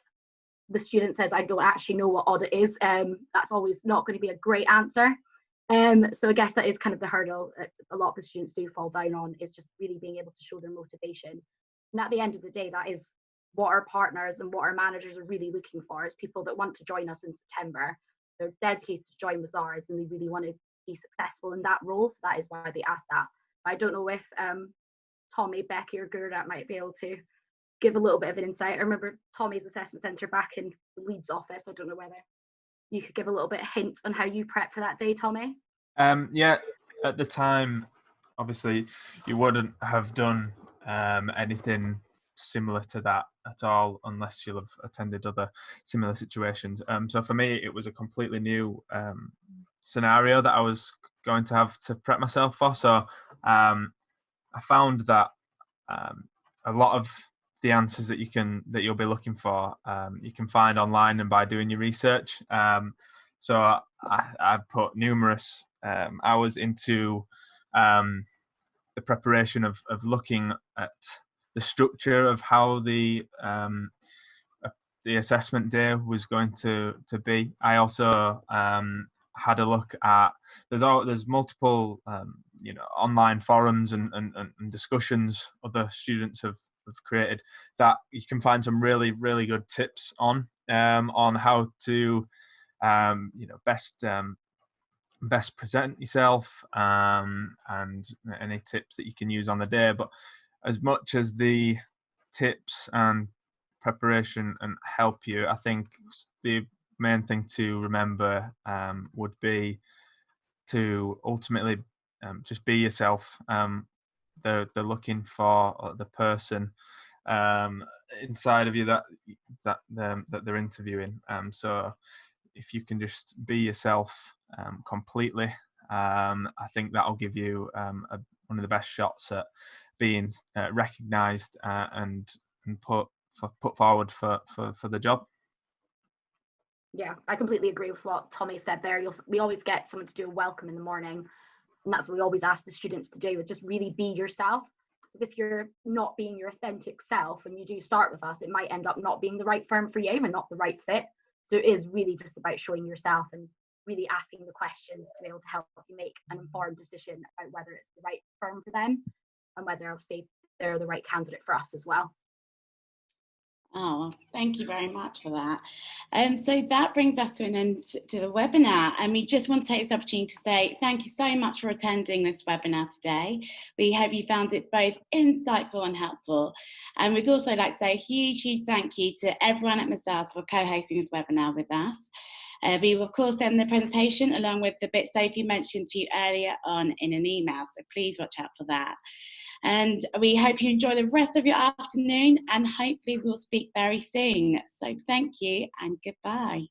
the student says I don't actually know what audit is, that's always not going to be a great answer. So I guess that is kind of the hurdle that a lot of the students do fall down on, is just really being able to show their motivation. And at the end of the day, that is what our partners and what our managers are really looking for, is people that want to join us in September. They're dedicated to join Mazars and they really want to be successful in that role. So that is why they ask that. I don't know if Tommy, Becky or Gerda might be able to give a little bit of an insight. I remember Tommy's assessment centre back in the Leeds office. I don't know whether you could give a little bit of hint on how you prep for that day, Tommy. Yeah, at the time, obviously, you wouldn't have done anything similar to that at all unless you'll have attended other similar situations. So for me, it was a completely new scenario that I was going to have to prep myself for. So I found that a lot of the answers that you'll be looking for, you can find online and by doing your research. So I put numerous hours into the preparation of looking at the structure of how the assessment day was going to be. I also had a look at there's multiple online forums and discussions other students have created that you can find some really good tips on how to best present yourself and any tips that you can use on the day. But as much as the tips and preparation and help you, I think the main thing to remember would be to ultimately just be yourself. They're looking for the person inside of you that they're interviewing. So if you can just be yourself completely, I think that'll give you one of the best shots at being recognised and put forward for the job. Yeah, I completely agree with what Tommy said there. We always get someone to do a welcome in the morning, and that's what we always ask the students to do, is just really be yourself. Because if you're not being your authentic self when you do start with us, it might end up not being the right firm for you and not the right fit. So it is really just about showing yourself and really asking the questions to be able to help you make an informed decision about whether it's the right firm for them and whether obviously they're the right candidate for us as well. Oh, thank you very much for that. So that brings us to an end to the webinar, and we just want to take this opportunity to say thank you so much for attending this webinar today. We hope you found it both insightful and helpful, and we'd also like to say a huge thank you to everyone at Mazars for co-hosting this webinar with us. We will of course send the presentation along with the bits Sophie mentioned to you earlier on in an email, so please watch out for that. And we hope you enjoy the rest of your afternoon, and hopefully we'll speak very soon. So thank you and goodbye.